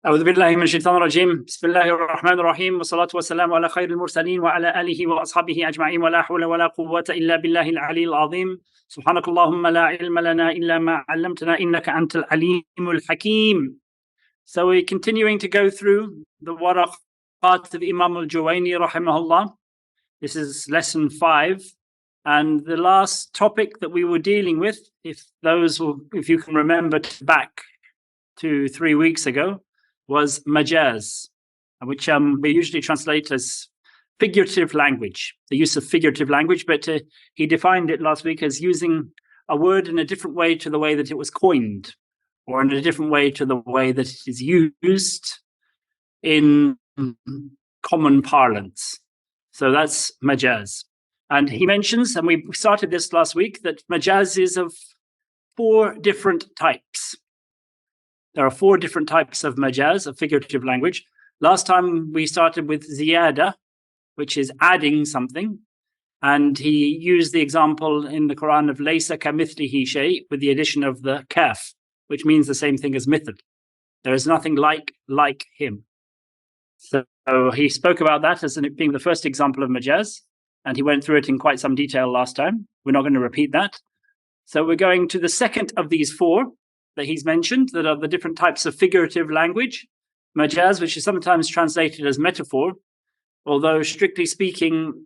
أعوذ بالله من الشيطان الرجيم بسم الله الرحمن الرحيم والصلاة والسلام على خير المرسلين وعلى آله وأصحابه أجمعين ولا حول ولا قوة إلا بالله العلي العظيم سبحانك اللهم لا علم لنا إلا ما علمتنا إنك أنت العليم الحكيم. So we're continuing to go through the Waraqat of Imam al-Juwayni rahimahullah. This is lesson 5, and the last topic that we were dealing with, if you can remember back to 3 weeks ago, was majaz, which we usually translate as figurative language, the use of figurative language, but he defined it last week as using a word in a different way to the way that it was coined, or in a different way to the way that it is used in common parlance. So that's majaz. And he mentions, and we started this last week, that majaz is of 4 different types. There are 4 different types of majaz, of figurative language. Last time we started with ziyada, which is adding something. And he used the example in the Quran of laysa kamithlihi shay, with the addition of the kaf, which means the same thing as mithl. There is nothing like him. So he spoke about that as being the first example of majaz, and he went through it in quite some detail last time. We're not going to repeat that. So we're going to the second of these 4 that he's mentioned, that are the different types of figurative language. Majaz, which is sometimes translated as metaphor, although strictly speaking,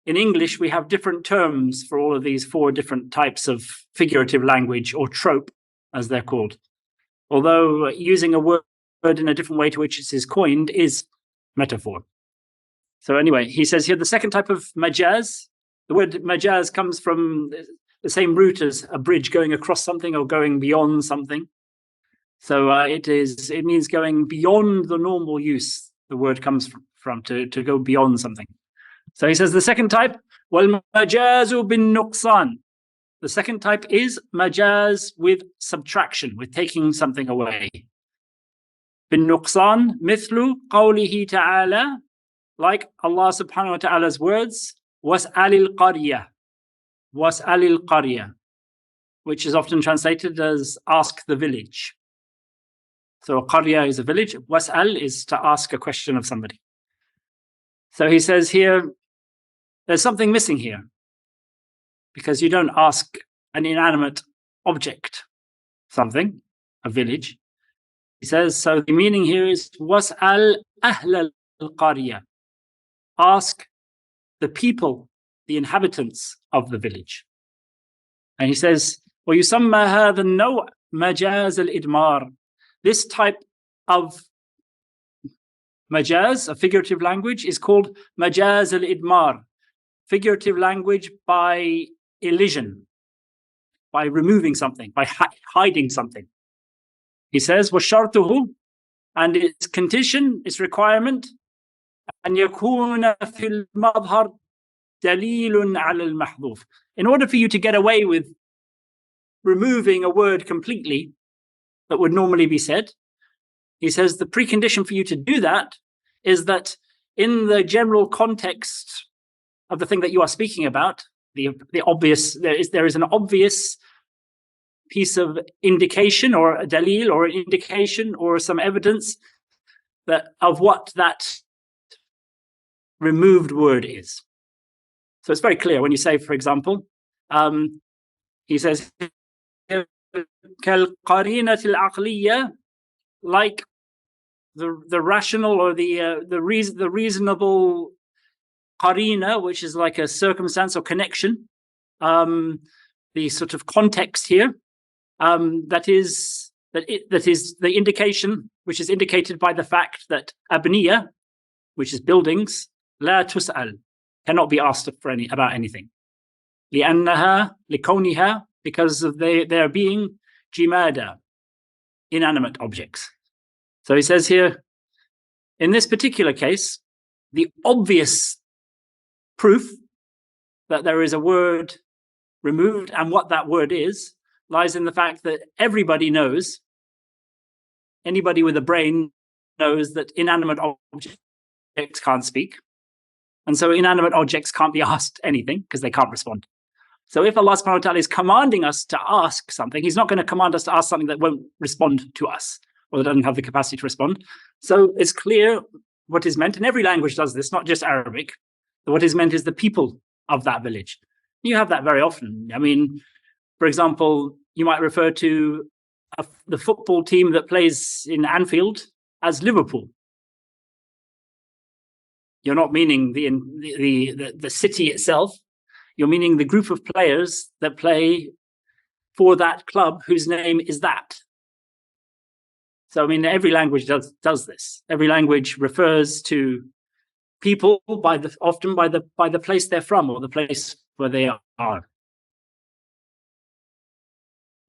in English, we have different terms for all of these 4 different types of figurative language, or trope, as they're called. Although using a word in a different way to which it is coined is metaphor. So anyway, he says here the second type of majaz, the word majaz comes from the same root as a bridge going across something or going beyond something. So it means going beyond the normal use. The word comes from to go beyond something. So he says the second type, wal majazu bin nuqsan. The second type is majaz with subtraction, with taking something away. Bin nuqsan, mithlu qawlihi ta'ala, like Allah subhanahu wa ta'ala's words, was'alil qaryah. Was'alil qaryah, which is often translated as ask the village. So a qaryah is a village. Was'al is to ask a question of somebody. So he says here, there's something missing here, because you don't ask an inanimate object something, a village. He says, so the meaning here is was'al ahl al-qaryah. Ask the people, the inhabitants of the village. And he says, وَيُسَمَّى هَذَا النَّوْعِ مَجَازَ الْإِدْمَارِ. This type of majaz, a figurative language, is called majaz al-idmar, figurative language by elision, by removing something, by hiding something. He says, وَشَرْطُهُ, and its condition, its requirement, أَنْ يَكُونَ فِي الْمَظْهَرِ دَلِيلٌ عَلَى الْمَحْذُوفِ. In order for you to get away with removing a word completely that would normally be said, he says the precondition for you to do that is that in the general context of the thing that you are speaking about, the obvious, there is an obvious piece of indication, or a dalil, or an indication, or some evidence that of what that removed word is. So it's very clear when you say, for example, he says, كَالْقَرِينَةِ الْعَقْلِيَّةِ, like the rational or the reasonable qarina, which is like a circumstance or connection, the sort of context here, that is the indication, which is indicated by the fact that abniya, which is buildings, la tus'al, cannot be asked about anything. لأنها لكونها, because of their being jimada, inanimate objects. So he says here, in this particular case, the obvious proof that there is a word removed and what that word is lies in the fact that everybody knows, anybody with a brain knows, that inanimate objects can't speak. And so inanimate objects can't be asked anything because they can't respond. So if Allah subhanahu wa ta'ala is commanding us to ask something, he's not going to command us to ask something that won't respond to us. or doesn't have the capacity to respond. So it's clear what is meant, and every language does this, not just Arabic. What is meant is the people of that village. You have that very often. I mean, for example, you might refer to the football team that plays in Anfield as Liverpool. You're not meaning the city itself. You're meaning the group of players that play for that club whose name is that. So, I mean, every language does this. Every language refers to people often by the place they're from or the place where they are.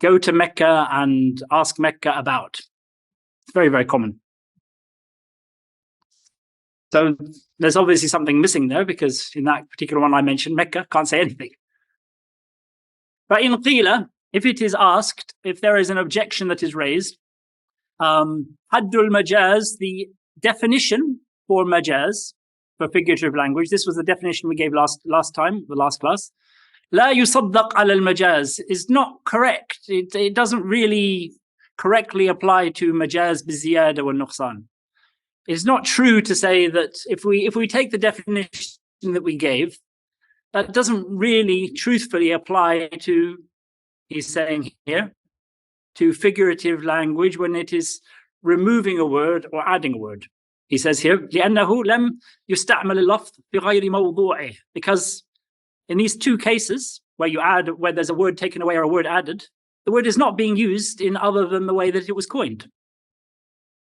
Go to Mecca and ask Mecca about. It's very, very common. So there's obviously something missing there, because in that particular one I mentioned, Mecca can't say anything. But in qila, if it is asked, if there is an objection that is raised, haddul majaz, the definition for majaz, for figurative language, this was the definition we gave last time, the last class. La yusaddaq ala al-majaz is not correct. It doesn't really correctly apply to majaz biziyada wa nuqsan. It's not true to say that if we take the definition that we gave, that doesn't really truthfully apply to, he's saying here, to figurative language when it is removing a word or adding a word. He says here, لأنه لم يستعمل اللفظ بغير موضوعه, because in these two cases where there's a word taken away or a word added, the word is not being used in other than the way that it was coined.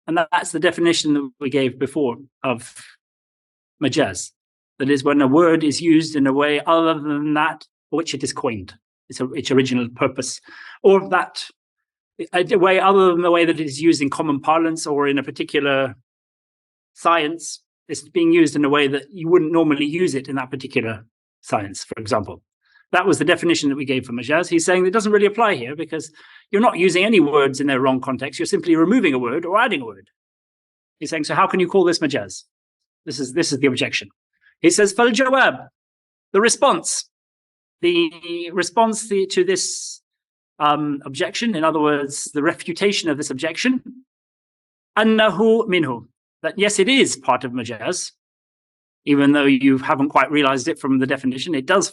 And that's the definition that we gave before of majaz. That is, when a word is used in a way other than that for which it is coined, its original purpose, or that a way other than the way that it is used in common parlance or in a particular science. It's being used in a way that you wouldn't normally use it in that particular science, for example. That was the definition that we gave for majaz. He's saying it doesn't really apply here because you're not using any words in their wrong context. You're simply removing a word or adding a word. He's saying, so how can you call this majaz? This is the objection. He says, fal jawab, the response to this objection, in other words, the refutation of this objection, annahu minhu, that yes, it is part of majaz. Even though you haven't quite realized it from the definition, it does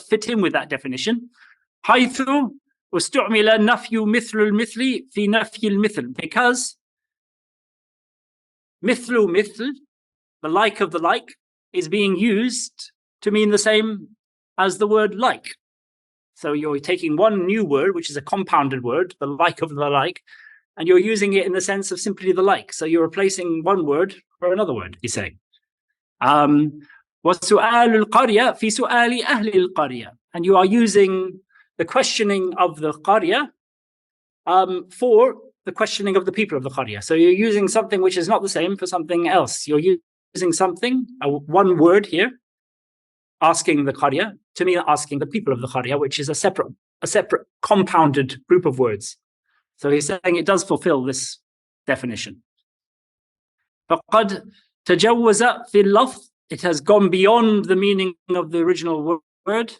fit in with that definition. حيث استعمل نفي مثل المثل في نفي المثل, because مثل, the like of the like, is being used to mean the same as the word like. So you're taking one new word, which is a compounded word, the like of the like, and you're using it in the sense of simply the like. So you're replacing one word for another word, he's saying. وَسُؤَالُ الْقَرْيَةِ فِي سُؤَالِ أَهْلِ الْقَرْيَةِ, and you are using the questioning of the qarya for the questioning of the people of the qarya. So you're using something which is not the same for something else. You're using something, one word here, asking the qarya, to mean asking the people of the qarya, which is a separate compounded group of words. So he's saying it does fulfill this definition. فَقَدْ تجوز في اللفظ, it has gone beyond the meaning of the original word,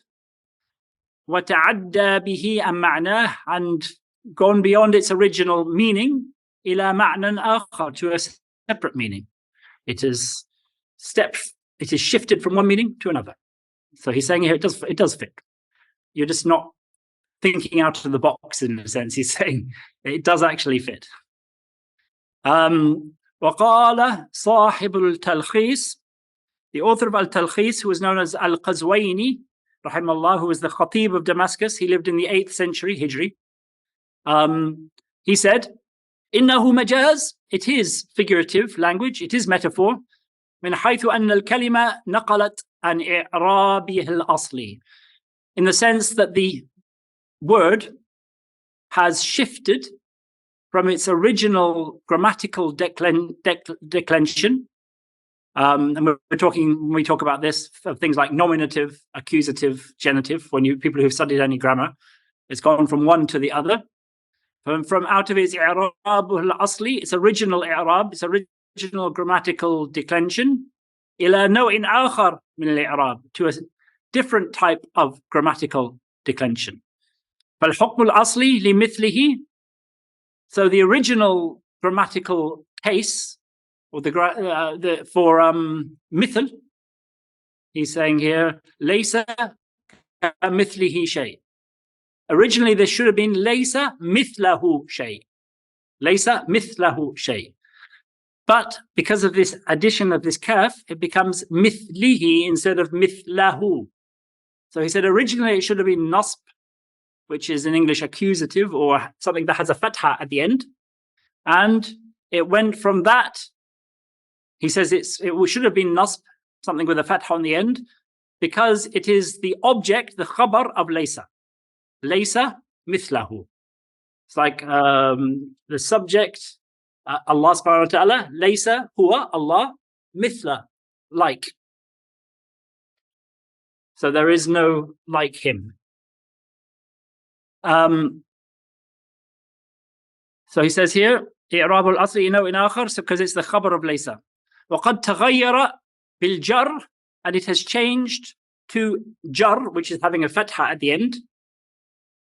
وتعدى به عن معناه, and gone beyond its original meaning, إلى معنى آخر, to a separate meaning. It is shifted from one meaning to another. So he's saying here it does fit. You're just not thinking out of the box in a sense. He's saying it does actually fit. وقال صاحب التلخيص, the author of al-Talkhis, who was known as al-Ghazali, rahimahullah, who was the Khatib of Damascus. He lived in the 8th century Hijri. He said, إنه مجاز, it is figurative language, it is metaphor, من حيث أن الكلمة نقلت عن إعرابه الأصلي, in the sense that the word has shifted from its original grammatical declension. And we're talking, when we talk about this, of things like nominative, accusative, genitive, people who've studied any grammar, it's gone from one to the other. From out of its i'rab al-asli, its original i'rab, its original grammatical declension, ila naw'in akhar min al-i'rab, to a different type of grammatical declension. فالحكم الأصلي لمثله, so the original grammatical case, or for mithl, he's saying here, laysa mithlihi shay. Originally, there should have been laysa mithlahu shay. Laysa mithlahu shay. But because of this addition of this kaf, it becomes mithlihi instead of mithlahu. So he said originally it should have been nasb, which is in English accusative, or something that has a fatha at the end. And it went from that. He says it should have been nasb, something with a fatha on the end, because it is the object, the khabar of laysa. Laysa mithlahu. It's like the subject, Allah subhanahu wa ta'ala, laysa huwa Allah mithla, like. So there is no like him. So he says here, إعراب الأصل نوع آخر, so because it's the khabar of laysa. وقد تغير بالجر, and it has changed to jar, which is having a fatha at the end.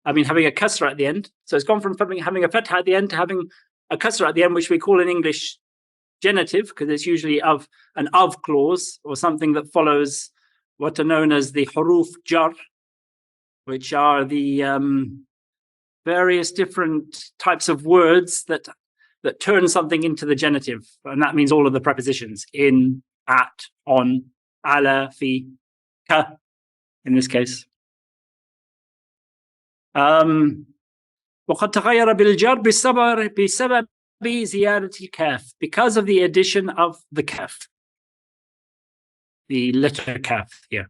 Having a kasra at the end. So it's gone from having a fatha at the end to having a kasra at the end, which we call in English genitive, because it's usually of an of clause, or something that follows what are known as the huruf jar, which are the various different types of words that turn something into the genitive. And that means all of the prepositions: in, at, on, ala, fi, ka, in this case. وقد تغير بالجر بسبب زيادة الكاف, because of the addition of the kaf, the letter kaf here.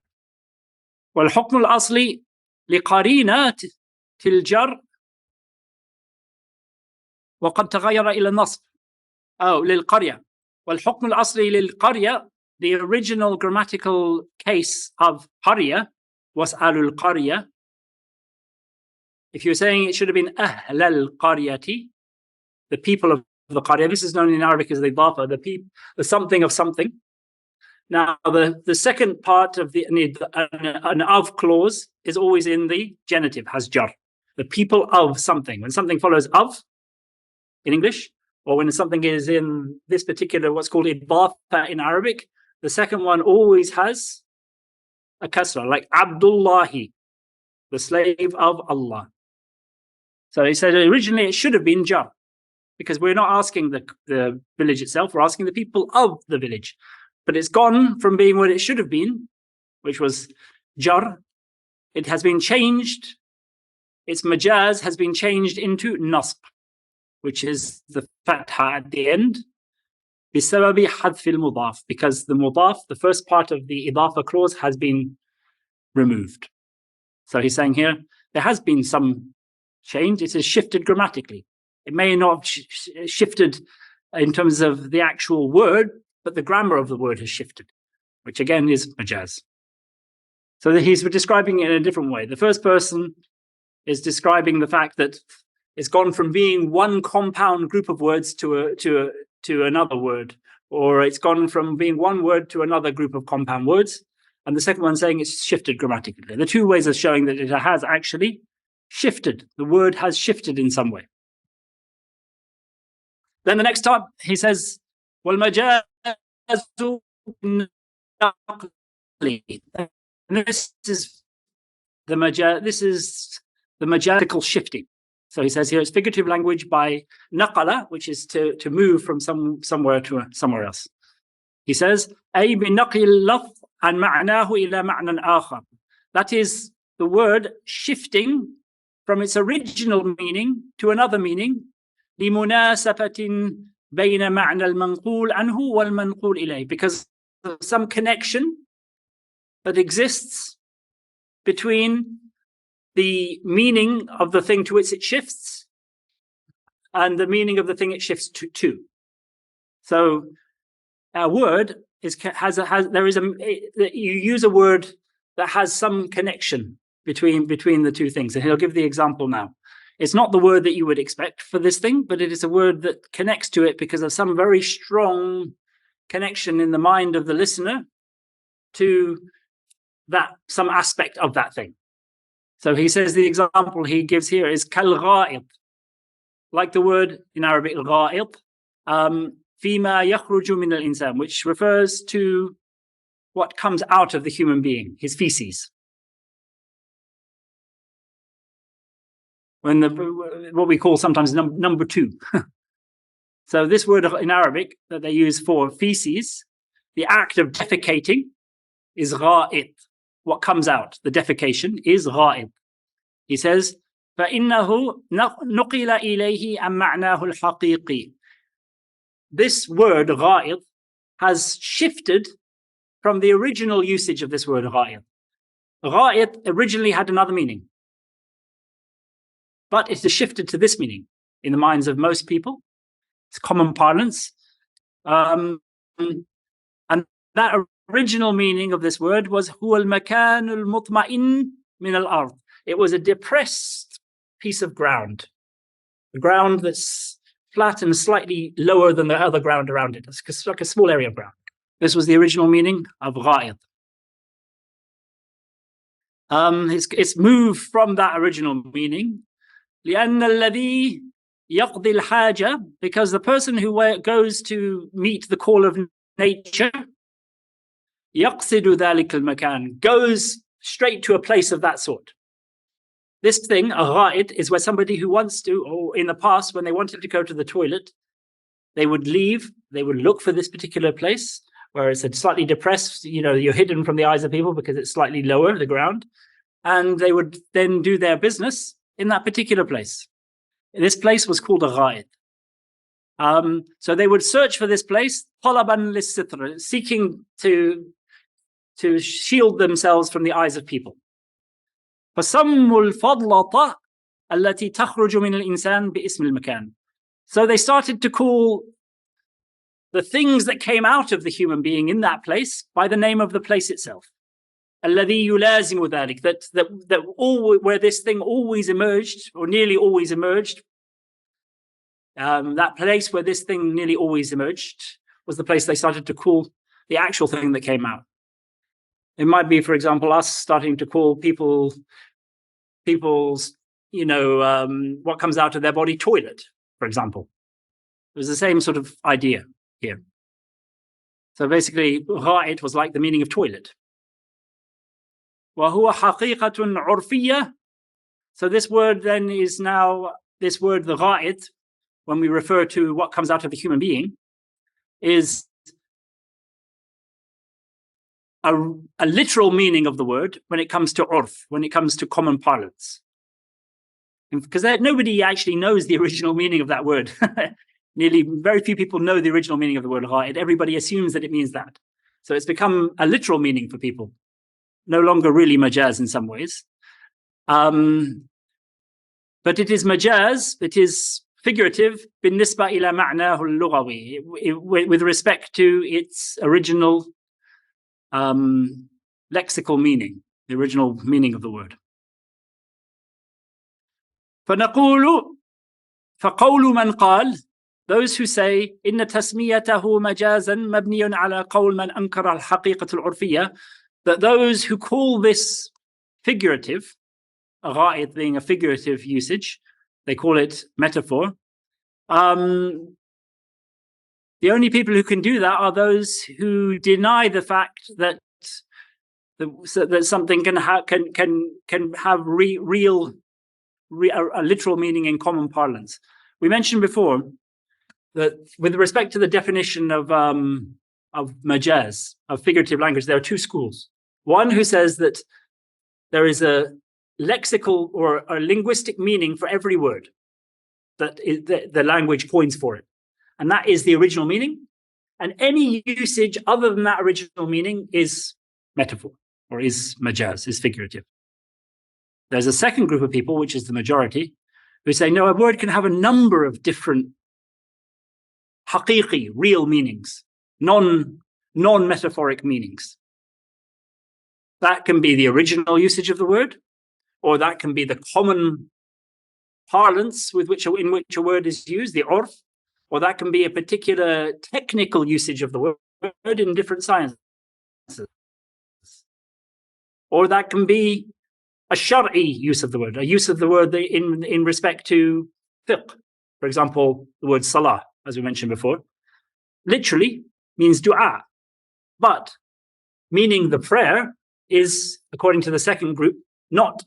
والحكم الأصلي لقرينة الجر وقد تغير إلى النصب للقرية. والحكم الأصلي للقرية, the original grammatical case of قرية was al-Qaryah. If you're saying it should have been أهل القرية, the people of the qaryah, this is known in Arabic as the idafa, the something of something. Now, the second part of an of clause is always in the genitive, has jar. The people of something. When something follows of in English, or when something is in this particular, what's called idafa in Arabic, the second one always has a kasra, like Abdullahi, the slave of Allah. So he said originally it should have been jar, because we're not asking the village itself, we're asking the people of the village. But it's gone from being what it should have been, which was jar. It has been changed. Its majaz has been changed into nasb, which is the fatha at the end, بسبب حذف المضاف, because the mudaf, the first part of the idafa clause, has been removed. So he's saying here, there has been some change. It has shifted grammatically. It may not have shifted in terms of the actual word, but the grammar of the word has shifted, which again is majaz. So he's describing it in a different way. The first person is describing the fact that it's gone from being one compound group of words to another word, or it's gone from being one word to another group of compound words. And the second one saying it's shifted grammatically. The two ways of showing that it has actually shifted. The word has shifted in some way. Then the next time he says, وَالْمَجَازُ نَقْلِ. This is the majazatical shifting. So he says here it's figurative language by naqala, which is to move from somewhere to somewhere else. He says, أي بنقل اللفظ عن معناه إلى معنى آخر. That is the word shifting from its original meaning to another meaning, لمناسبة بين معنى المنقول عنه والمنقول إليه, because of some connection that exists between the meaning of the thing to which it shifts and the meaning of the thing it shifts to. So a word you use a word that has some connection between the two things, and he'll give the example now. It's not the word that you would expect for this thing, but it is a word that connects to it because of some very strong connection in the mind of the listener to that, some aspect of that thing. So he says the example he gives here is kal-gha'id, like the word in Arabic al-gha'id, فيما يخرج من الإنسان, which refers to what comes out of the human being, his feces. When what we call sometimes number two. So this word in Arabic that they use for feces, the act of defecating is gha'it. What comes out, the defecation, is gha'it. He says, فَإِنَّهُ نُقِلَ إِلَيْهِ عَنْ مَعْنَاهُ الْحَقِيقِي. This word gha'it has shifted from the original usage of this word gha'it. Gha'it originally had another meaning, but it has shifted to this meaning in the minds of most people. It's common parlance. And that original meaning of this word was هو المكان المطمئن من الأرض. It was a depressed piece of ground, a ground that's flat and slightly lower than the other ground around it. It's like a small area of ground. This was the original meaning of gha'it. It's moved from that original meaning لأن الذي يقضي الحاجة, because the person who goes to meet the call of nature يقصد ذلك المكان, goes straight to a place of that sort. This thing, a gha'it, is where somebody who wants to, or in the past when they wanted to go to the toilet, they would leave, they would look for this particular place where it's slightly depressed, you're hidden from the eyes of people because it's slightly lower, the ground, and they would then do their business in that particular place. This place was called a gha'it. So they would search for this place, طلباً للستر, seeking to shield themselves from the eyes of people. فَسَمُّوا الْفَضْلَةَ الَّتِي تَخْرُجُ مِنَ الْإِنسَانِ بِإِسْمِ الْمَكَانِ. So they started to call the things that came out of the human being in that place by the name of the place itself. الَّذِي يُلَازِمُ ذَلِكَ, that all where this thing always emerged, or nearly always emerged, that place where this thing nearly always emerged was the place they started to call the actual thing that came out. It might be, for example, us starting to call people's, what comes out of their body toilet, for example. It was the same sort of idea here. So basically, gha'it was like the meaning of toilet. وَهُوَ حَقِيقَةٌ عُرْفِيَّةٌ. So this word then is now, this word, the gha'it, when we refer to what comes out of the human being, is a literal meaning of the word when it comes to urf, when it comes to common parlance. Because nobody actually knows the original meaning of that word. Very few people know the original meaning of the word gha'it. Everybody assumes that it means that. So it's become a literal meaning for people. No longer really majaz in some ways. But it is majaz, it is figurative, بالنسبة إلى معناه اللغوي, with respect to its original lexical meaning, the original meaning of the word. فنقول فقول من قال, those who say إن تسميته مجازا مبني على قول من أنكر الحقيقة العرفية, that those who call this figurative, gha'it being a figurative usage, they call it metaphor. The only people who can do that are those who deny the fact that something can have a literal meaning in common parlance. We mentioned before that with respect to the definition of majaz, of figurative language, there are two schools. One who says that there is a lexical or a linguistic meaning for every word that the language coins for it. And that is the original meaning. And any usage other than that original meaning is metaphor, or is majaz, is figurative. There's a second group of people, which is the majority, who say, no, a word can have a number of different haqiqi, real meanings, non-metaphoric meanings. That can be the original usage of the word, or that can be the common parlance in which a word is used, the urf, or that can be a particular technical usage of the word in different sciences. Or that can be a shar'i use of the word, a use of the word in respect to fiqh. For example, the word salah. as we mentioned before, literally means dua. But meaning the prayer is, according to the second group, not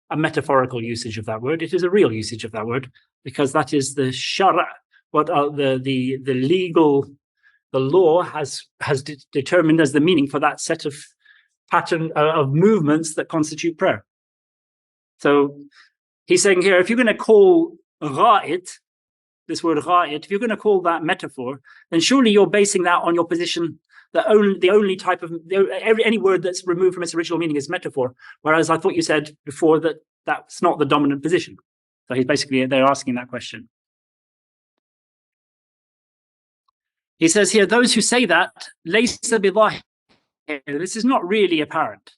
a metaphorical usage of that word. It is a real usage of that word, because that is the sharḥ, what the legal, the law has determined as the meaning for that set of pattern of movements that constitute prayer. So he's saying here, if you're going to call gha'it, this word gha'it, if you're going to call that metaphor, then surely you're basing that on your position that the only type of any word that's removed from its original meaning is metaphor. Whereas I thought you said before that that's not the dominant position. So he's basically, they're asking that question. He says here, those who say that, laysa bidhahir, this is not really apparent.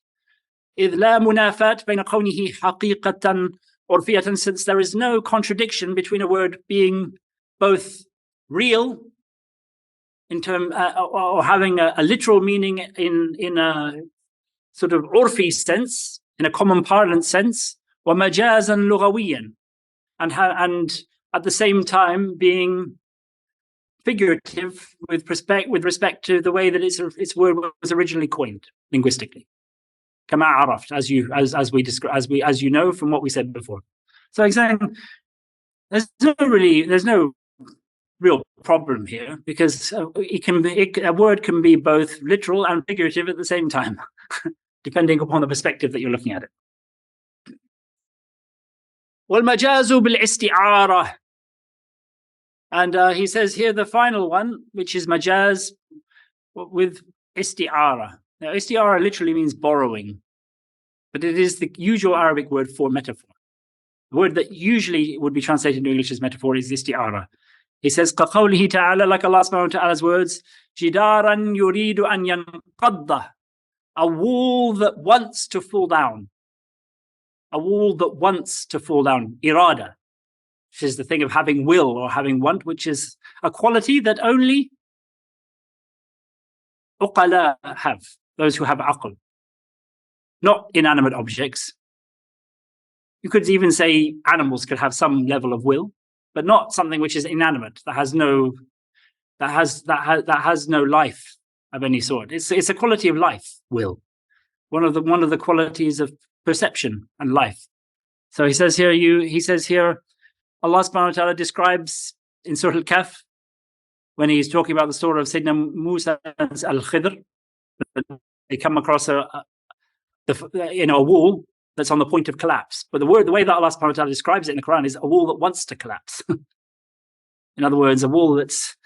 إذ لا منافات بين كونه حقيقة عرفية, since there is no contradiction between a word being both real in term or having a literal meaning in a sort of urfi sense, in a common parlance sense, ومجازا لغويا, and at the same time being figurative with respect to the way that its word was originally coined linguistically. كما عرفت, as you know from what we said before. So he's saying there's no real problem here, because a word can be both literal and figurative at the same time, depending upon the perspective that you're looking at it. وَالْمَجَازُ بِالْإِسْتِعَارَةِ, and he says here the final one, which is majaz with isti'ara. Now, isti'ara literally means borrowing, but it is the usual Arabic word for metaphor. The word that usually would be translated into English as metaphor is isti'ara. He says, كَقَوْلِهِ تَعَالَى, like Allah subhanahu wa ta'ala's words, جِدَارًا يُرِيدُ أَن يَنْقَضَّ, a wall that wants to fall down. A wall that wants to fall down. Irada, which is the thing of having will or having want, which is a quality that only uqala have, those who have aql. Not inanimate objects. You could even say animals could have some level of will, but not something which is inanimate, that has no life of any sort. It's a quality of life, will. One of the qualities of perception and life. So he says here, Allah subhanahu wa ta'ala describes in Surah Al-Kahf, when he's talking about the story of Sayyidina Musa and al-Khidr, they come across a wall that's on the point of collapse. But the way that Allah subhanahu wa ta'ala describes it in the Quran is a wall that wants to collapse. In other words, a wall that's,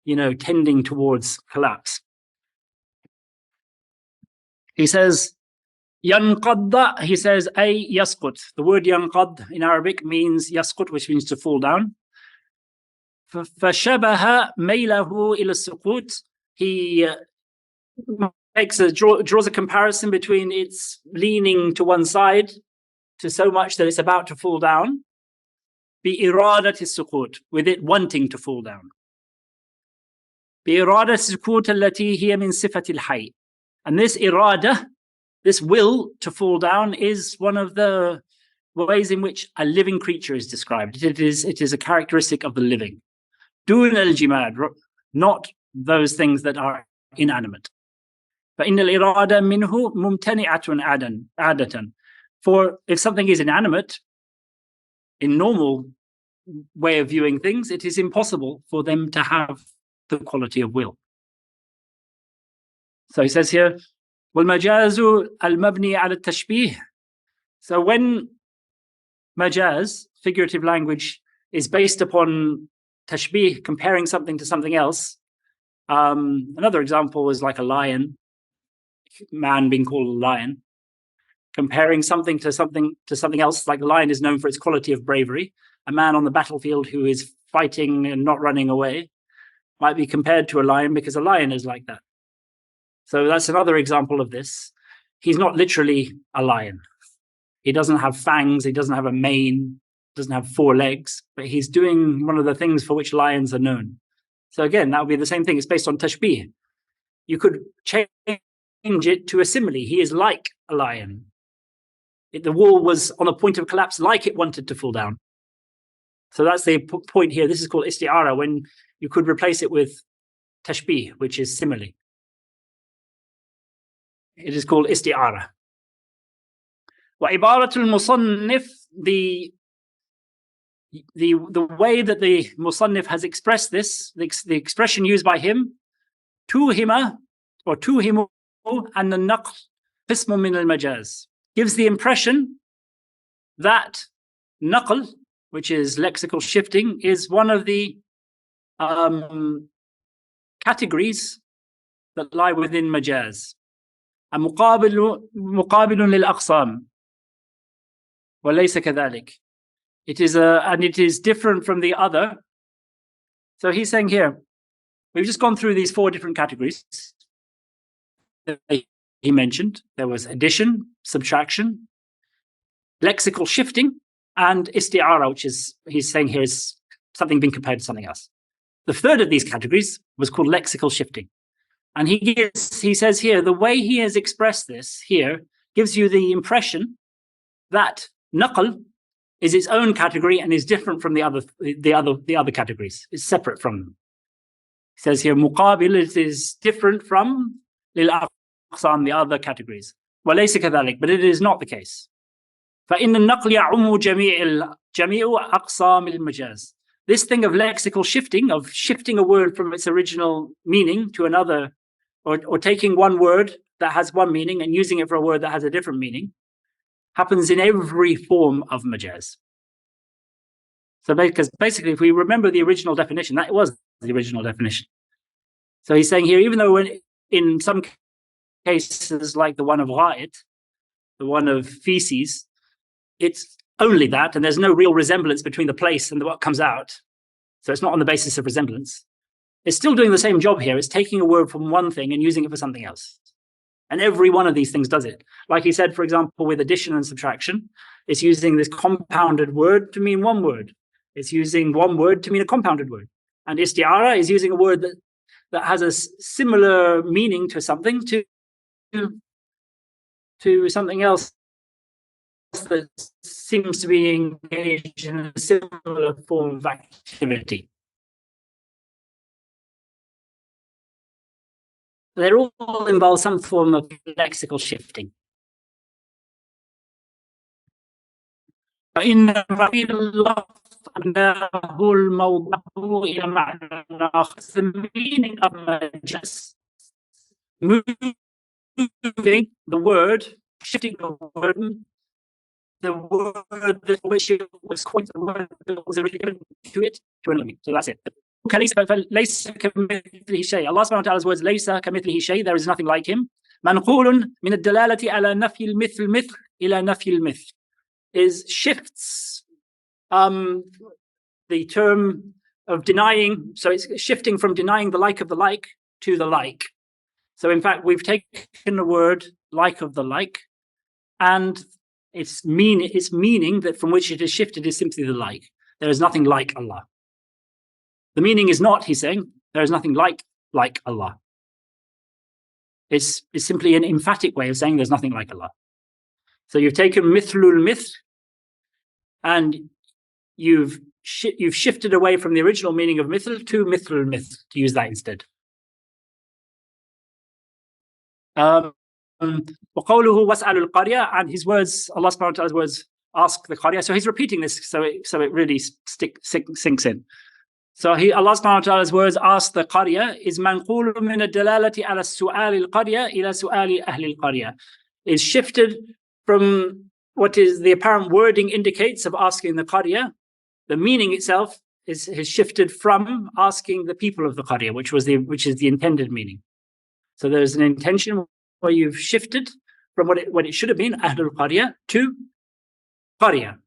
tending towards collapse. He says, yanqadda, he says, ay yasqut. The word yanqad in Arabic means yasqut, which means to fall down. فَشَبَهَ مَيْلَهُ إِلَى السُّقُوط. He draws a comparison between its leaning to one side to so much that it's about to fall down, بِإِرَادَةِ السُّقُوط, with it wanting to fall down. بِإِرَادَةِ السُّقُوط الَّتِي هِيَ مِنْ صِفَةِ الْحَيِّ. And this irada, this will to fall down, is one of the ways in which a living creature is described. It is a characteristic of the living. دون الجماد, not those things that are inanimate. فإن الإرادة منه ممتنعة عادة. For if something is inanimate, in normal way of viewing things, it is impossible for them to have the quality of will. So he says here, وَالْمَجَازُ الْمَبْنِي عَلَى التَّشْبِيهِ. So when majaz, figurative language, is based upon tashbih, comparing something to something else, another example is like a lion, man being called a lion, comparing something to something else, like the lion is known for its quality of bravery. A man on the battlefield who is fighting and not running away might be compared to a lion because a lion is like that. So that's another example of this. He's not literally a lion. He doesn't have fangs, he doesn't have a mane, doesn't have 4 legs, but he's doing one of the things for which lions are known. So again, that would be the same thing. It's based on tashbih. You could change it to a simile. He is like a lion. The wall was on a point of collapse, like it wanted to fall down. So that's the point here. This is called isti'ara, when you could replace it with tashbih, which is simile. It is called isti'ara. وعبارة المصنف, the way that the musannif has expressed this, the expression used by him, توهم or توهم أن النقل قسم من المجاز, gives the impression that naql, which is lexical shifting, is one of the categories that lie within majaz. مقابل للأقسام وليس كذلك. It is and it is different from the other. So he's saying here, we've just gone through these 4 different categories that he mentioned. There was addition, subtraction, lexical shifting, and isti'ara, which is, he's saying here, is something being compared to something else. The third of these categories was called lexical shifting. And he says here, the way he has expressed this here gives you the impression that naql is its own category and is different from the other categories. It's separate from them. He says here, muqabil, it is different from lil aqsam, the other categories. وَلَيْسَ كَذَلِكَ, but it is not the case. فَإِنَّ النَّقْلِ يَعُمُّ جَمِيعُ أَقْسَامِ الْمَجَازِ. This thing of lexical shifting, of shifting a word from its original meaning to another, or taking one word that has one meaning and using it for a word that has a different meaning, happens in every form of majaz. So because basically, if we remember the original definition, that was the original definition. So he's saying here, even though in some cases like the one of ra'it, the one of feces, it's only that, and there's no real resemblance between the place and what comes out. So it's not on the basis of resemblance. It's still doing the same job here. It's taking a word from one thing and using it for something else. And every one of these things does it. Like he said, for example, with addition and subtraction, it's using this compounded word to mean one word. It's using one word to mean a compounded word. And isti'ara is using a word that has a similar meaning to something to something else that seems to be engaged in a similar form of activity. They all involve some form of lexical shifting. فإن رفيع اللفظ أنه الموضوع إلى معنى آخر. The meaning of majaz, moving the word, shifting the word that which was quite the word that was originally given to it to an enemy. So that's it. فليس كمثله شيء. Allah subhanahu wa ta'ala's words, ليس كمثله شيء, there is nothing like him. منقول من الدلالة على نفي المثل مثل إلى نفي المثل, is shifts the term of denying, so it's shifting from denying the like of the like to the like. So in fact, we've taken the word like of the like, and its meaning that from which it is shifted is simply the like. There is nothing like Allah. The meaning is not, he's saying, there is nothing like Allah. It's simply an emphatic way of saying there's nothing like Allah. So you've taken mithlul mithl, and you've shifted away from the original meaning of mithl to mithlul mithl, to use that instead. وَقَوْلُهُ وَاسْأَلُ الْقَرْيَةَ, and his words, Allah subhanahu wa ta'ala's words, ask the Qarya. So he's repeating this so it really sinks in. So Allah subhanahu wa ta'ala's words, ask the Qarya, is manqul min ad-dalalati ala su'al al-Qarya ila su'ali ahli al-Qarya, is shifted from what is the apparent wording indicates of asking the Qarya. The meaning itself has shifted from asking the people of the Qarya, which is the intended meaning. So there's an intention where you've shifted from what it should have been, Ahlul Qarya, to Qarya.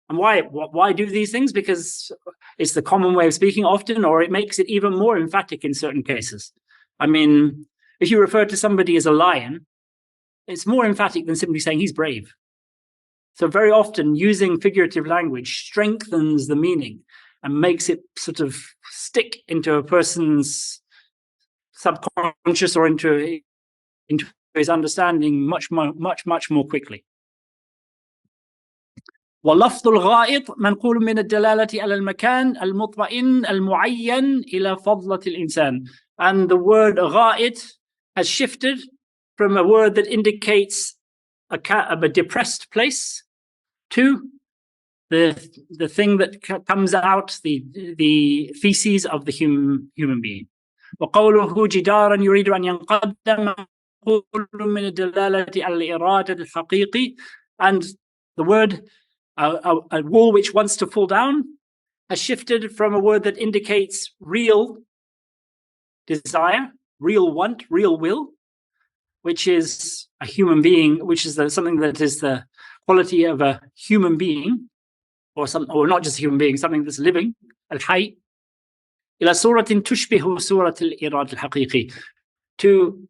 And why do these things? Because it's the common way of speaking often, or it makes it even more emphatic in certain cases. I mean, if you refer to somebody as a lion, it's more emphatic than simply saying he's brave. So very often using figurative language strengthens the meaning and makes it sort of stick into a person's subconscious or into his understanding much more quickly. ولفظ الغائط منقول من الدلالة على المكان المطمئن المعين إلى فضلة الإنسان. And the word غائط has shifted from a word that indicates a depressed place to the thing that comes out, the feces of the human being. وقوله جدارا يريد أن ينقدم منقول من الدلالة على الإرادة الحقيقي. And the word a wall which wants to fall down has shifted from a word that indicates real desire, real want, real will, which is a human being, which is something that is the quality of a human being, or not just a human being, something that's living, al-Hayy, إلى صورة تشبه صورة الإرادة الحقيقي, to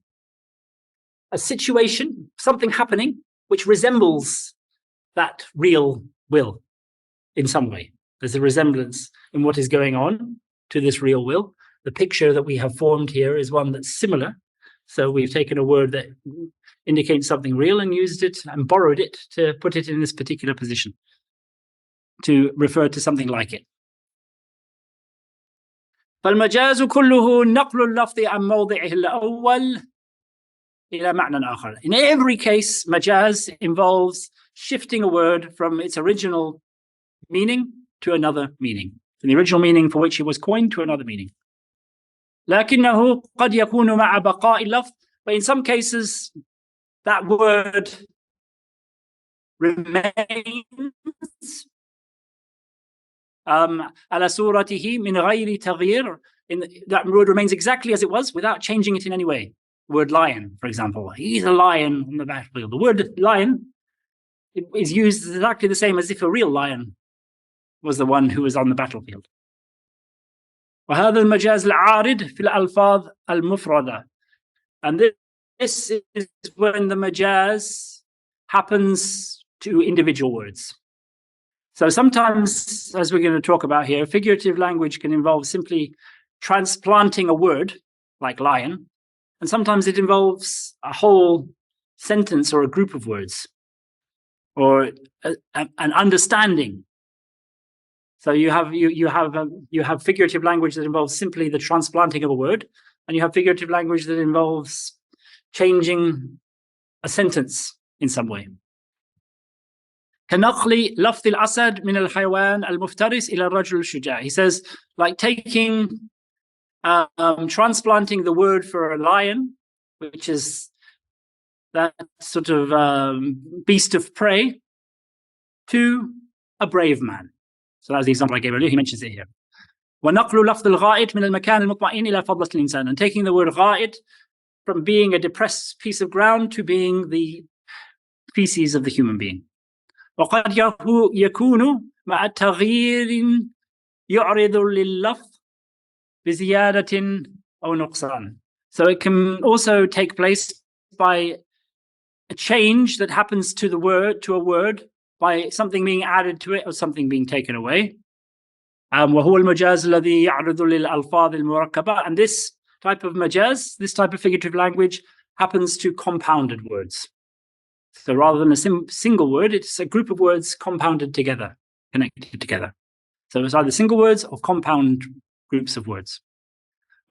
a situation, something happening which resembles that real will in some way. There's a resemblance in what is going on to this real will. The picture that we have formed here is one that's similar. So we've taken a word that indicates something real and used it and borrowed it to put it in this particular position, to refer to something like it. فالمجاز كله نقل اللفظ عن موضعه الأول إلى معنى آخر. In every case, majaz involves shifting a word from its original meaning to another meaning, from the original meaning for which it was coined to another meaning. لكنه قد يكون مع بقاء اللفظ, but in some cases that word remains على صورته من غير تغيير. That word remains exactly as it was without changing it in any way. The word lion, for example, he's a lion on the battlefield. The word lion is used exactly the same as if a real lion was the one who was on the battlefield. وهذا المجاز العارض في الألفاظ المفردة. And this is when the majaz happens to individual words. So sometimes, as we're going to talk about here, figurative language can involve simply transplanting a word, like lion, and sometimes it involves a whole sentence or a group of words, or an understanding. So you have figurative language that involves simply the transplanting of a word, and you have figurative language that involves changing a sentence in some way. كنقل لفظ الأسد من الحيوان المفترس إلى الرجل الشجاع. He says, like taking, transplanting the word for a lion, which is that sort of beast of prey, to a brave man. So that's the example I gave earlier. He mentions it here. ونقل لفظ الغائط من المكان المطمئن إلى فضلة الإنسان. And taking the word غائط from being a depressed piece of ground to being the feces of the human being. وقد يكون مع تغيير يعرض لللفظ بزيادة أو نقصان. So it can also take place by a change that happens to a word, by something being added to it or something being taken away. وهو المجاز الذي يعرض للألفاظ المركبة. And this type of majaz, this type of figurative language, happens to compounded words. So rather than a single word, it's a group of words compounded together, connected together. So it's either single words or compound groups of words.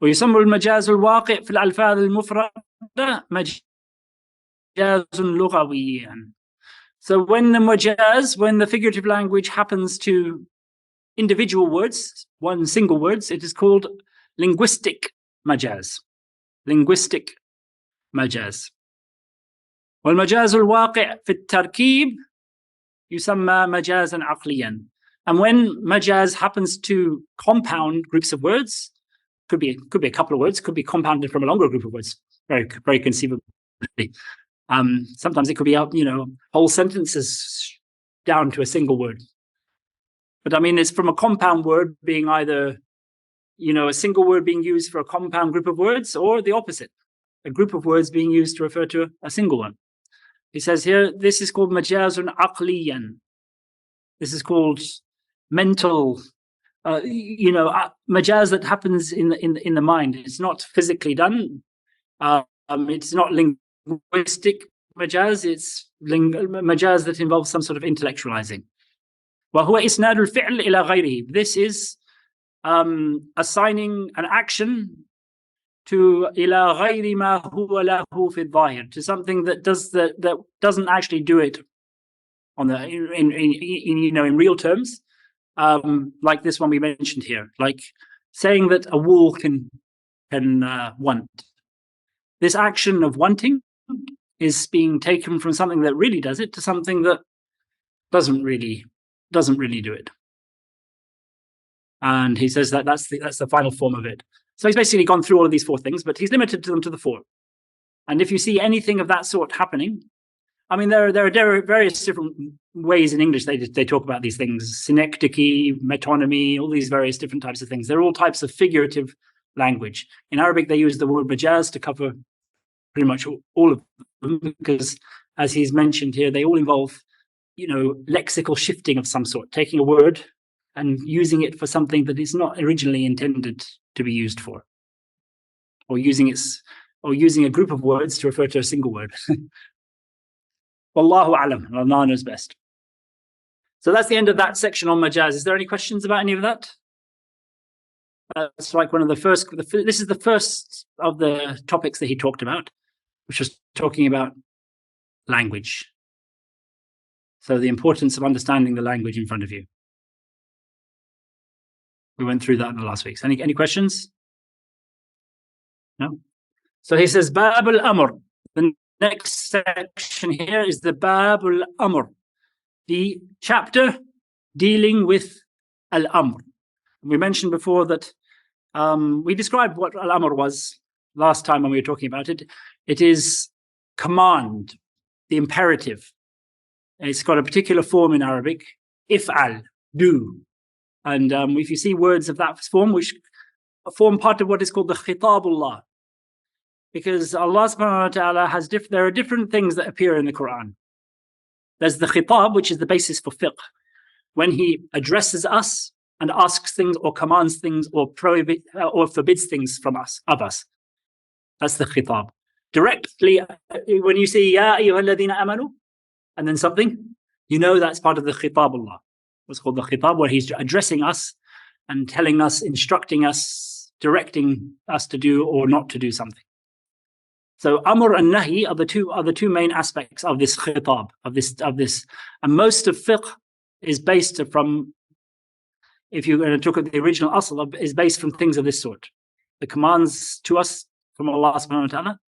ويسمى المجاز الواقع في الألفاظ المفردة مجاز لغويا. So when the figurative language happens to individual words, one single words, it is called linguistic majaz. Linguistic majaz. والمجاز الواقع في التركيب يسمى مجازا عقليا. And when majaz happens to compound groups of words, could be a couple of words, could be compounded from a longer group of words, very conceivably. Sometimes it could be whole sentences down to a single word. But I mean, it's from a compound word being either, a single word being used for a compound group of words, or the opposite, a group of words being used to refer to a single one. He says here, this is called majazun aqliyan. This is called mental, majaz that happens in the mind. It's not physically done. It's not linguistic majaz. It's majaz that involves some sort of intellectualizing. وهو إسناد الفعل إلى غيره. This is assigning an action to إلى غير ما هو له في الظاهر, to something that doesn't actually do it on the in real terms, like this one we mentioned here, like saying that a wall can want. This action of wanting is being taken from something that really does it to something that doesn't really do it. And he says that that's the final form of it. So he's basically gone through all of these four things, but he's limited them to the four. And if you see anything of that sort happening, I mean, there are various different ways in English they talk about these things: synecdoche, metonymy, all these various different types of things. They're all types of figurative language. In Arabic, they use the word majaz to cover pretty much all of them, because, as he's mentioned here, they all involve, lexical shifting of some sort, taking a word and using it for something that is not originally intended to be used for, or using a group of words to refer to a single word. Wallahu alam, Allah knows best. So that's the end of that section on majaz. Is there any questions about any of that? It's like one of the first. This is the first of the topics that he talked about, which was talking about language. So the importance of understanding the language in front of you. We went through that in the last week. So any questions? No? So he says, Bab al-Amr. The next section here is the Bab al-Amr, the chapter dealing with al-Amr. We mentioned before that we described what al-Amr was last time when we were talking about it. It is command, the imperative. It's got a particular form in Arabic, if'al, do. And if you see words of that form, which form part of what is called the khitabullah, because Allah subhanahu wa ta'ala has there are different things that appear in the Quran. There's the khitab, which is the basis for fiqh, when he addresses us and asks things or commands things or prohibits or forbids things of us. That's the khitab. Directly, when you say Ya ayyuha alladhina amanu, and then something, that's part of the khitabullah. What's called the khitab, where he's addressing us and telling us, instructing us, directing us to do or not to do something. So amr and nahi are the two main aspects of this khitab, of this, and most of fiqh is based from, if you're going to look at the original asl, is based from things of this sort: the commands to us from Allah subhanahu wa ta'ala,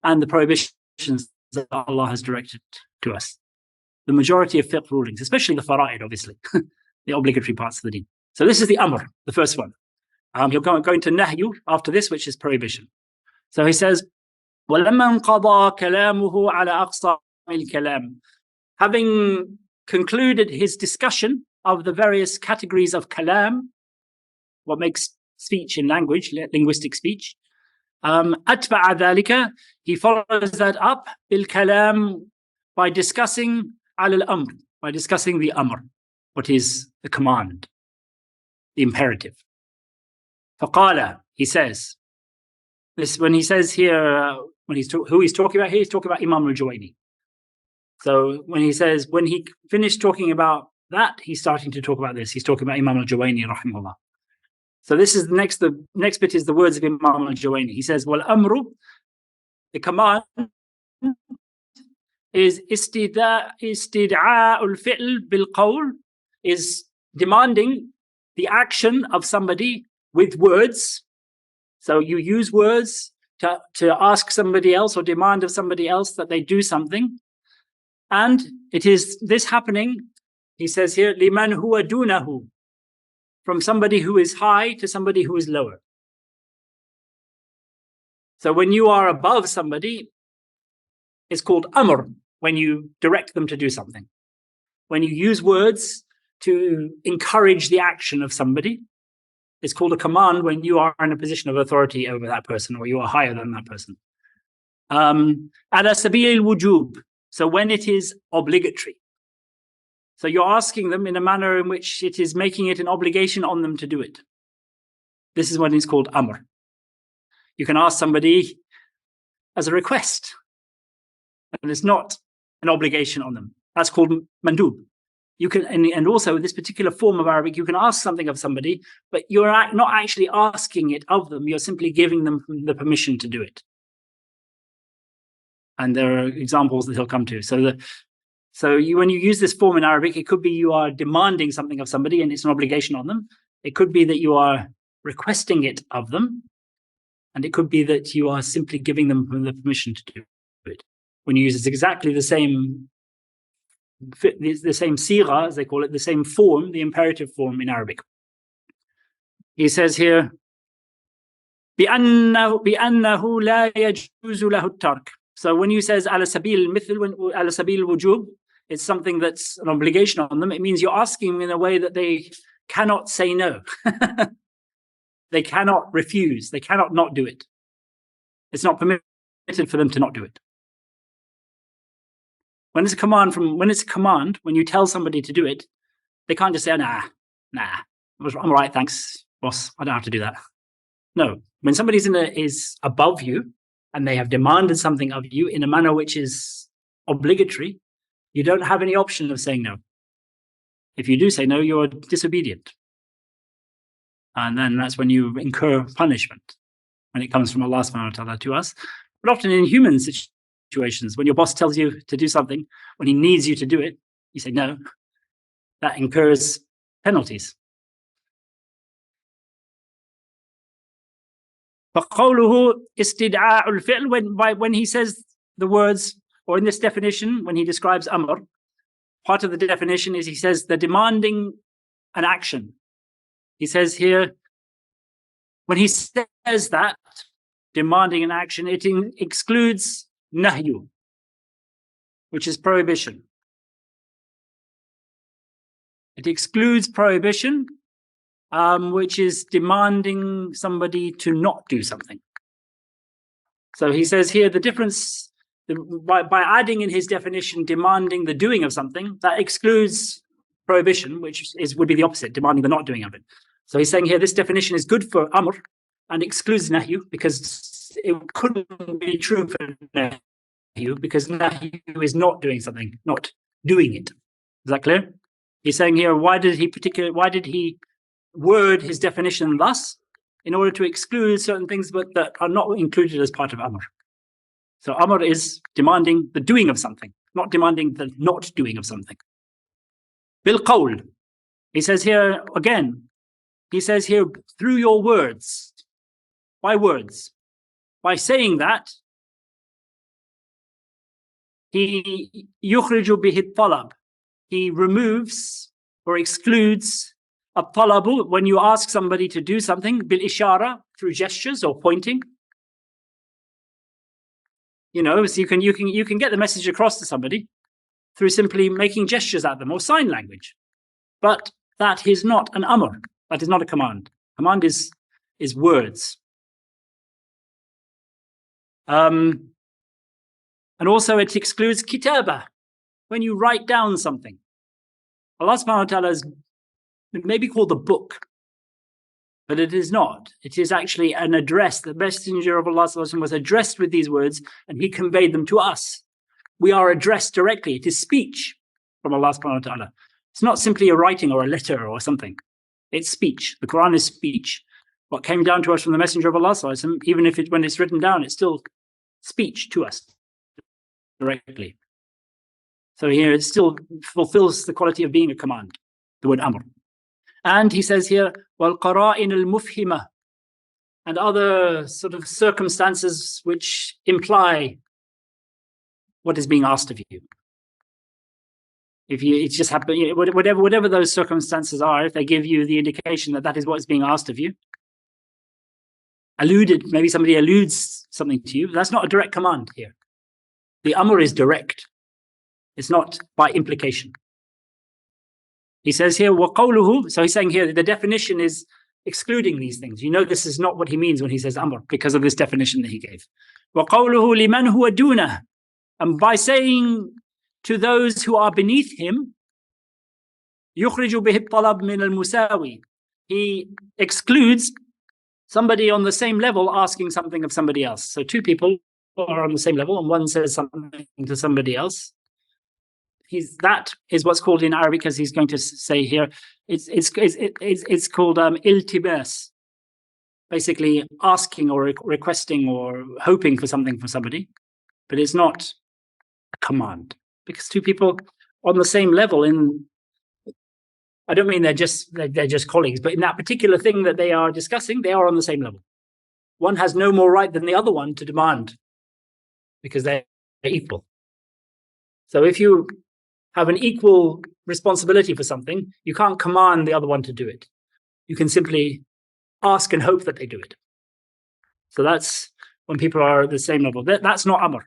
and the prohibitions that Allah has directed to us. The majority of fiqh rulings, especially the fara'id, obviously, the obligatory parts of the deen. So this is the amr, the first one. He'll go into nahyu after this, which is prohibition. So he says, وَلَمَّا انْقَضَى كَلَامُهُ عَلَى أَقْصَى الْكَلَامِ. Having concluded his discussion of the various categories of kalam, what makes speech in language, linguistic speech, أَتْبَعَ ذَلِكَ, he follows that up بِالْكَلَامِ, by discussing al-amr, by discussing the amr, what is the command, the imperative. فَقَالَ, he says, this, when he says here, who he's talking about here, he's talking about Imam al-Juwayni. So when he finished talking about that, he's starting to talk about this. He's talking about Imam al-Juwayni, rahimahullah. So this is the next bit is the words of Imam al-Juwayni. He says, wal amru, the command, is istid'a'ul fi'l bil qawl, is demanding the action of somebody with words. So you use words to ask somebody else or demand of somebody else that they do something. And it is this happening, he says here, liman huwa dunahu, from somebody who is high to somebody who is lower. So when you are above somebody, it's called amr, when you direct them to do something. When you use words to encourage the action of somebody, it's called a command when you are in a position of authority over that person, or you are higher than that person. Ala sabil al-wujub, so when it is obligatory. So you're asking them in a manner in which it is making it an obligation on them to do it. This is when it's called amr. You can ask somebody as a request, and it's not an obligation on them. That's called mandub. You can, and also this particular form of Arabic, you can ask something of somebody, but you're not actually asking it of them. You're simply giving them the permission to do it. And there are examples that he'll come to. When you use this form in Arabic, it could be you are demanding something of somebody and it's an obligation on them. It could be that you are requesting it of them. And it could be that you are simply giving them the permission to do it. When you use it's exactly the same sigha, as they call it, the same form, the imperative form in Arabic. He says here, بأنه لا يجوز له الترك. So when you says على سبيل المثل, على سبيل الوجوب, it's something that's an obligation on them. It means you're asking in a way that they cannot say no. They cannot refuse. They cannot not do it. It's not permitted for them to not do it. When it's a command, when you tell somebody to do it, they can't just say, nah, I'm all right, thanks, boss. I don't have to do that. No, when somebody is above you and they have demanded something of you in a manner which is obligatory, you don't have any option of saying no. If you do say no, you're disobedient. And then that's when you incur punishment, when it comes from Allah subhanahu wa ta'ala to us. But often in human situations, when your boss tells you to do something, when he needs you to do it, you say no, that incurs penalties. فَقَوْلُهُ اسْتِدْعَاءُ الْفِعْلِ, when he says the words, or in this definition, when he describes amr, part of the definition is he says the demanding an action. He says here, when he says that, demanding an action, it excludes nahyu, which is prohibition. It excludes prohibition, which is demanding somebody to not do something. So he says here the difference, by adding in his definition, demanding the doing of something, that excludes prohibition, which would be the opposite, demanding the not doing of it. So he's saying here this definition is good for amr and excludes nahyu, because it couldn't be true for nahyu, because nahyu is not doing something, not doing it. Is that clear? He's saying here, why did he word his definition thus? In order to exclude certain things but that are not included as part of amr. So amr is demanding the doing of something, not demanding the not doing of something. Bil qawl. He says here again, through your words. By words. By saying that, he yukhriju bihi talab. He removes or excludes a talabu when you ask somebody to do something, bil ishara, through gestures or pointing. You know, so you can get the message across to somebody through simply making gestures at them or sign language. But that is not an amr. That is not a command. Command is words. And also it excludes kitaba, when you write down something. Allah subhanahu wa ta'ala is maybe called a book, but it is not. It is actually an address. The Messenger of Allah was addressed with these words and he conveyed them to us. We are addressed directly. It is speech from Allah subhanahu wa ta'ala. It's not simply a writing or a letter or something. It's speech. The Quran is speech. What came down to us from the Messenger of Allah, even if when it's written down, it's still speech to us directly. So here it still fulfills the quality of being a command, the word amr. And he says here, وَالْقَرَائِنَ الْمُفْهِمَةِ, and other sort of circumstances which imply what is being asked of you. It's just happened, whatever those circumstances are, if they give you the indication that that is what is being asked of you, maybe somebody alludes something to you, that's not a direct command here. The amr is direct. It's not by implication. He says here, وَقَوْلُهُ, so he's saying here, the definition is excluding these things. You know this is not what he means when he says amr, because of this definition that he gave. وَقَوْلُهُ لِمَنْ هُوَ دُونَهُ, and by saying to those who are beneath him, يُخْرِجُ بِهِ الطَّلَبْ مِنَ الْمُسَاوِي, he excludes somebody on the same level asking something of somebody else. So two people are on the same level and one says something to somebody else. that is what's called in Arabic, as he's going to say here, it's called iltibas, basically asking or requesting or hoping for something from somebody, but it's not a command, because two people on the same level I don't mean they're just colleagues, but in that particular thing that they are discussing, they are on the same level. One has no more right than the other one to demand, because they're equal. So if you have an equal responsibility for something, you can't command the other one to do it. You can simply ask and hope that they do it. So that's when people are at the same level. That's not amr.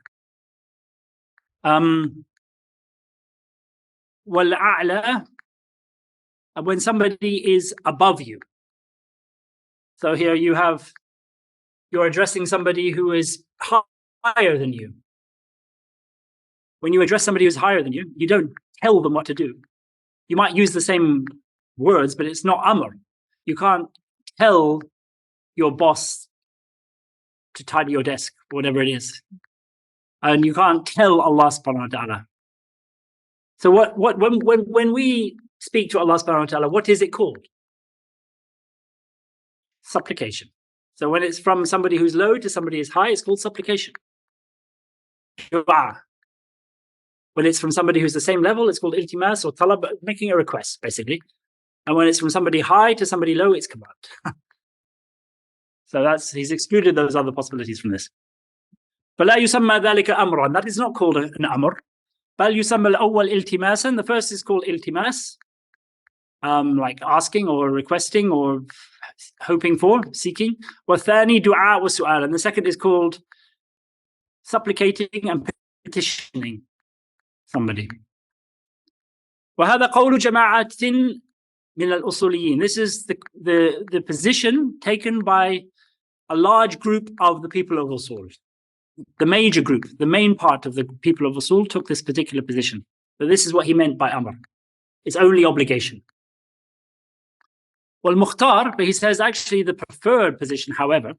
Wal-a'la, when somebody is above you. So here you're addressing somebody who is higher than you. When you address somebody who's higher than you, you don't tell them what to do. You might use the same words, but it's not amr. You can't tell your boss to tidy your desk, whatever it is. And you can't tell Allah subhanahu wa ta'ala. So when we speak to Allah subhanahu wa ta'ala, what is it called? Supplication. So when it's from somebody who's low to somebody who's high, it's called supplication. Dua. When it's from somebody who's the same level, it's called iltimas or talab, making a request, basically. And when it's from somebody high to somebody low, it's command. So he's excluded those other possibilities from this. فَلَا يُسَمَّى ذَلِكَ أَمْرًا. That is not called an amr. بَلْ يُسَمَّى الْأَوَّلِ iltimasan. The first is called iltimas, like asking or requesting or hoping for, seeking. وَالثَّانِي دُعَاء وَسُؤَالًا. And the second is called supplicating and petitioning somebody. وَهَذَا قَوْلُ جَمَاعَةٍ مِنَ الْأُصُولِيِّينَ. This is the position taken by a large group of the people of usul. The major group, the main part of the people of usul took this particular position. So this is what he meant by amr. It's only obligation. Well, mukhtar, but he says actually the preferred position, however,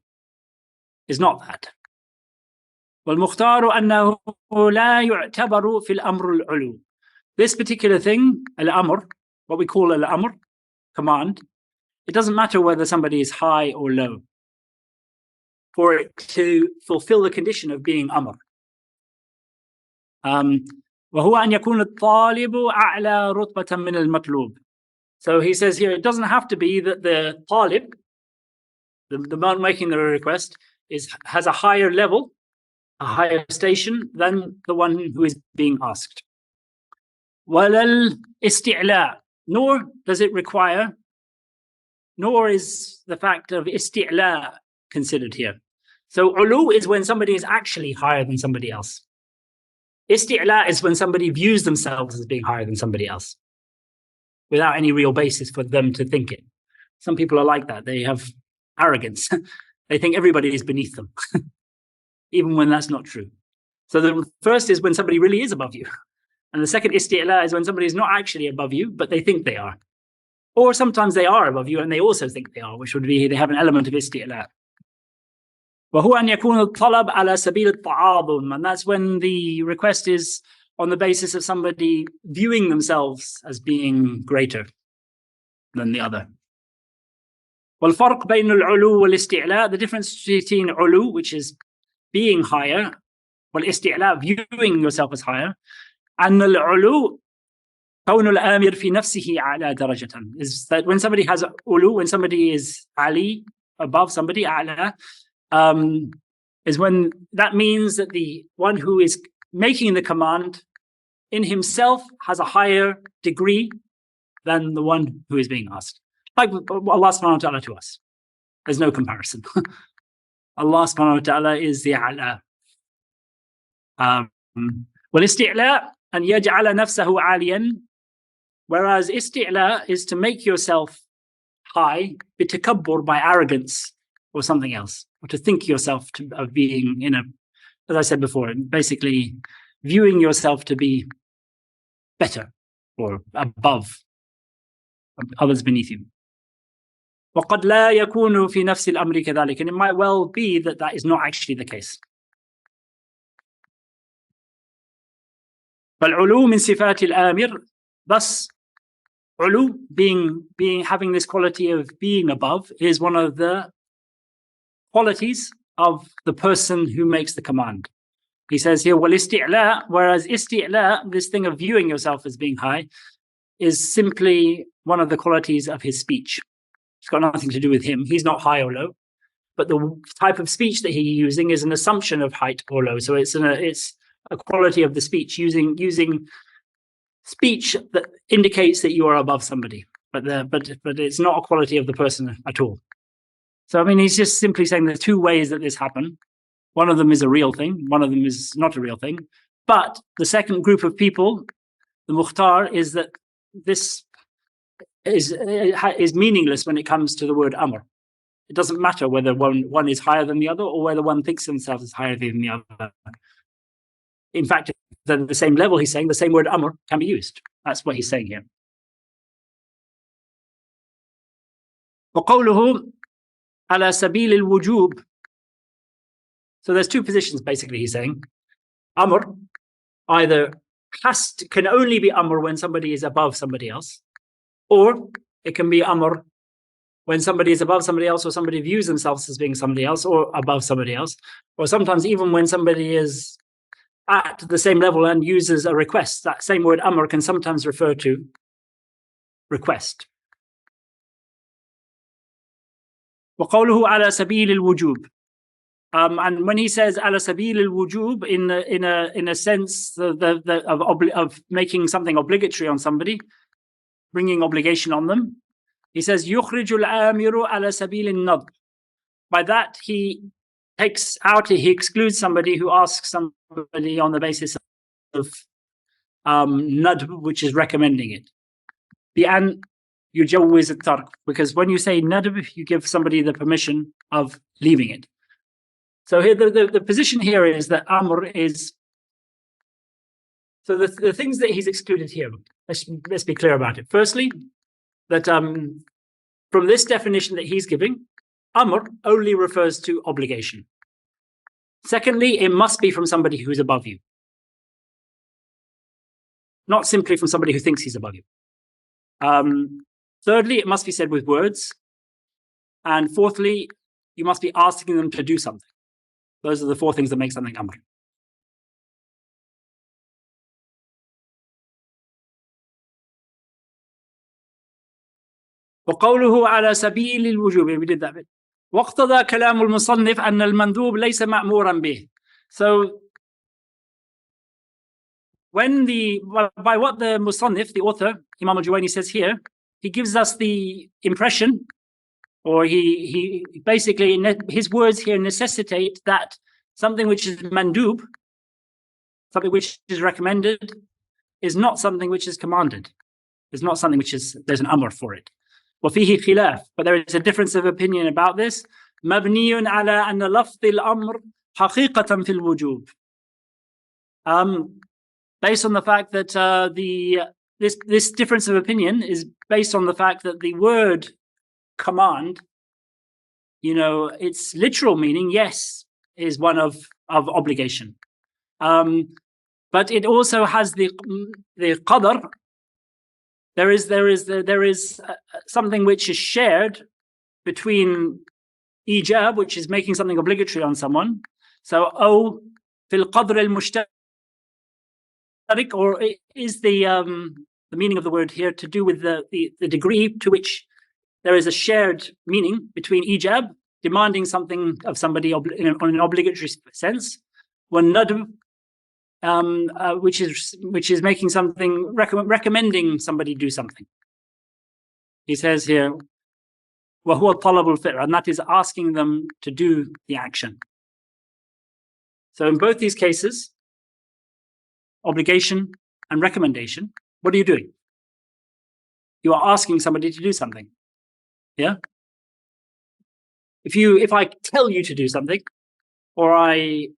is not that. Well, mukhtaru annahu la yu'tabaru fil amr al-ulu. This particular thing, al-amr, what we call al-amr, command, it doesn't matter whether somebody is high or low for it to fulfill the condition of being amr. وَهُوَ أَنْ يَكُونَ الطَّالِبُ أَعْلَى رُتْبَةً مِنَ الْمَطْلُوبِ. So he says here, it doesn't have to be that the talib, the man making the request, has a higher level, a higher station than the one who is being asked. وَلَا الْإِسْتِعْلَاء. Nor does it require, nor is the fact of isti'la considered here. So ulu is when somebody is actually higher than somebody else. Isti'la is when somebody views themselves as being higher than somebody else, without any real basis for them to think it. Some people are like that. They have arrogance. They think everybody is beneath them, even when that's not true. So the first is when somebody really is above you. And the second isti'la is when somebody is not actually above you, but they think they are. Or sometimes they are above you and they also think they are, which would be they have an element of isti'la. وَهُوَ أَنْ يَكُونَ الطَّلَبْ عَلَى سَبِيلِ التَّعَاظُمِ. And that's when the request is on the basis of somebody viewing themselves as being greater than the other. وَالْفَرْقْ بَيْنَ الْعُلُو وَالْإِسْتِعْلَاء. The difference between ulu, which is being higher, وَالْإِسْتِعْلَاء, viewing yourself as higher, and الْعُلُو كون الآمر في نفسه على درجة, is that when somebody has ulu, when somebody is ali, above somebody, a'la, is when that means that the one who is making the command in himself has a higher degree than the one who is being asked. Like Allah subhanahu wa ta'ala to us. There's no comparison. Allah subhanahu wa ta'ala is the a'la. والاستعلاء أن يجعل نفسه عاليا. Whereas isti'la is to make yourself high, bitakabbur, by arrogance or something else, or to think yourself of being as I said before, basically viewing yourself to be better or above others beneath you. وَقَدْ لَا يَكُونُ فِي نَفْسِ الْأَمْرِ كَذَلِكَ. And it might well be that that is not actually the case. فالعلو من صفات الآمر, thus ulu being having this quality of being above is one of the qualities of the person who makes the command. He says here, wal-isti'la, whereas isti'la, this thing of viewing yourself as being high, is simply one of the qualities of his speech. It's got nothing to do with him. He's not high or low, but the type of speech that he's using is an assumption of height or low. So it's a quality of the speech, using speech that indicates that you are above somebody, but it's not a quality of the person at all. So I mean, he's just simply saying there's two ways that this happen. One of them is a real thing, one of them is not a real thing. But the second group of people, the mukhtar, is that this is meaningless when it comes to the word amr. It doesn't matter whether one is higher than the other or whether one thinks themselves as higher than the other. In fact, at the same level, he's saying the same word amr can be used. That's what he's saying here. وقوله على سبيل الوجوب. So there's two positions basically he's saying. Amr either can only be amr when somebody is above somebody else, or it can be amr when somebody is above somebody else, or somebody views themselves as being somebody else or above somebody else, or sometimes even when somebody is at the same level and uses a request. That same word amr can sometimes refer to request. وقوله على سبيل الوجوب. And when he says على سبيل الوجوب, in a sense of making something obligatory on somebody, bringing obligation on them, he says يخرج الآمر على سبيل النضب. By that he excludes somebody who asks somebody on the basis of nadb, which is recommending it. بأن يجوز الترك, because when you say nadb, you give somebody the permission of leaving it. So here, the position here is that amr is. So the things that he's excluded here, let's be clear about it. Firstly, that from this definition that he's giving, amr only refers to obligation. Secondly, it must be from somebody who's above you, not simply from somebody who thinks he's above you. Thirdly, it must be said with words. And fourthly, you must be asking them to do something. Those are the four things that make something amr. وقوله على سبيل الوجوب, we did that bit. واقتضى كلام المصنف أن المندوب ليس مأمورا به. So by what the musannif, the author, Imam al-Juwayni, says here, he gives us the impression, or he basically, his words here necessitate that something which is mandub, something which is recommended, is not something which is commanded. It's not something which is, there's an amr for it. وفيه خلاف, but there is a difference of opinion about this. مبني على أن لفظ الأمر حقيقة في الوجوب. Based on the fact that this difference of opinion is based on the fact that the word command, its literal meaning, yes, is one of obligation, but it also has the qadr. There is something which is shared between ijab, which is making something obligatory on someone. So fil qadr al-mushtarik, or is the meaning of the word here to do with the degree to which there is a shared meaning between ijab, demanding something of somebody on an obligatory sense, when nadb, which is making something, recommending somebody do something. He says here, وَهُوَ طَلَبُ الْفِعْلِ, and that is asking them to do the action. So in both these cases, obligation and recommendation, what are you doing? You are asking somebody to do something. Yeah? If I tell you to do something, or I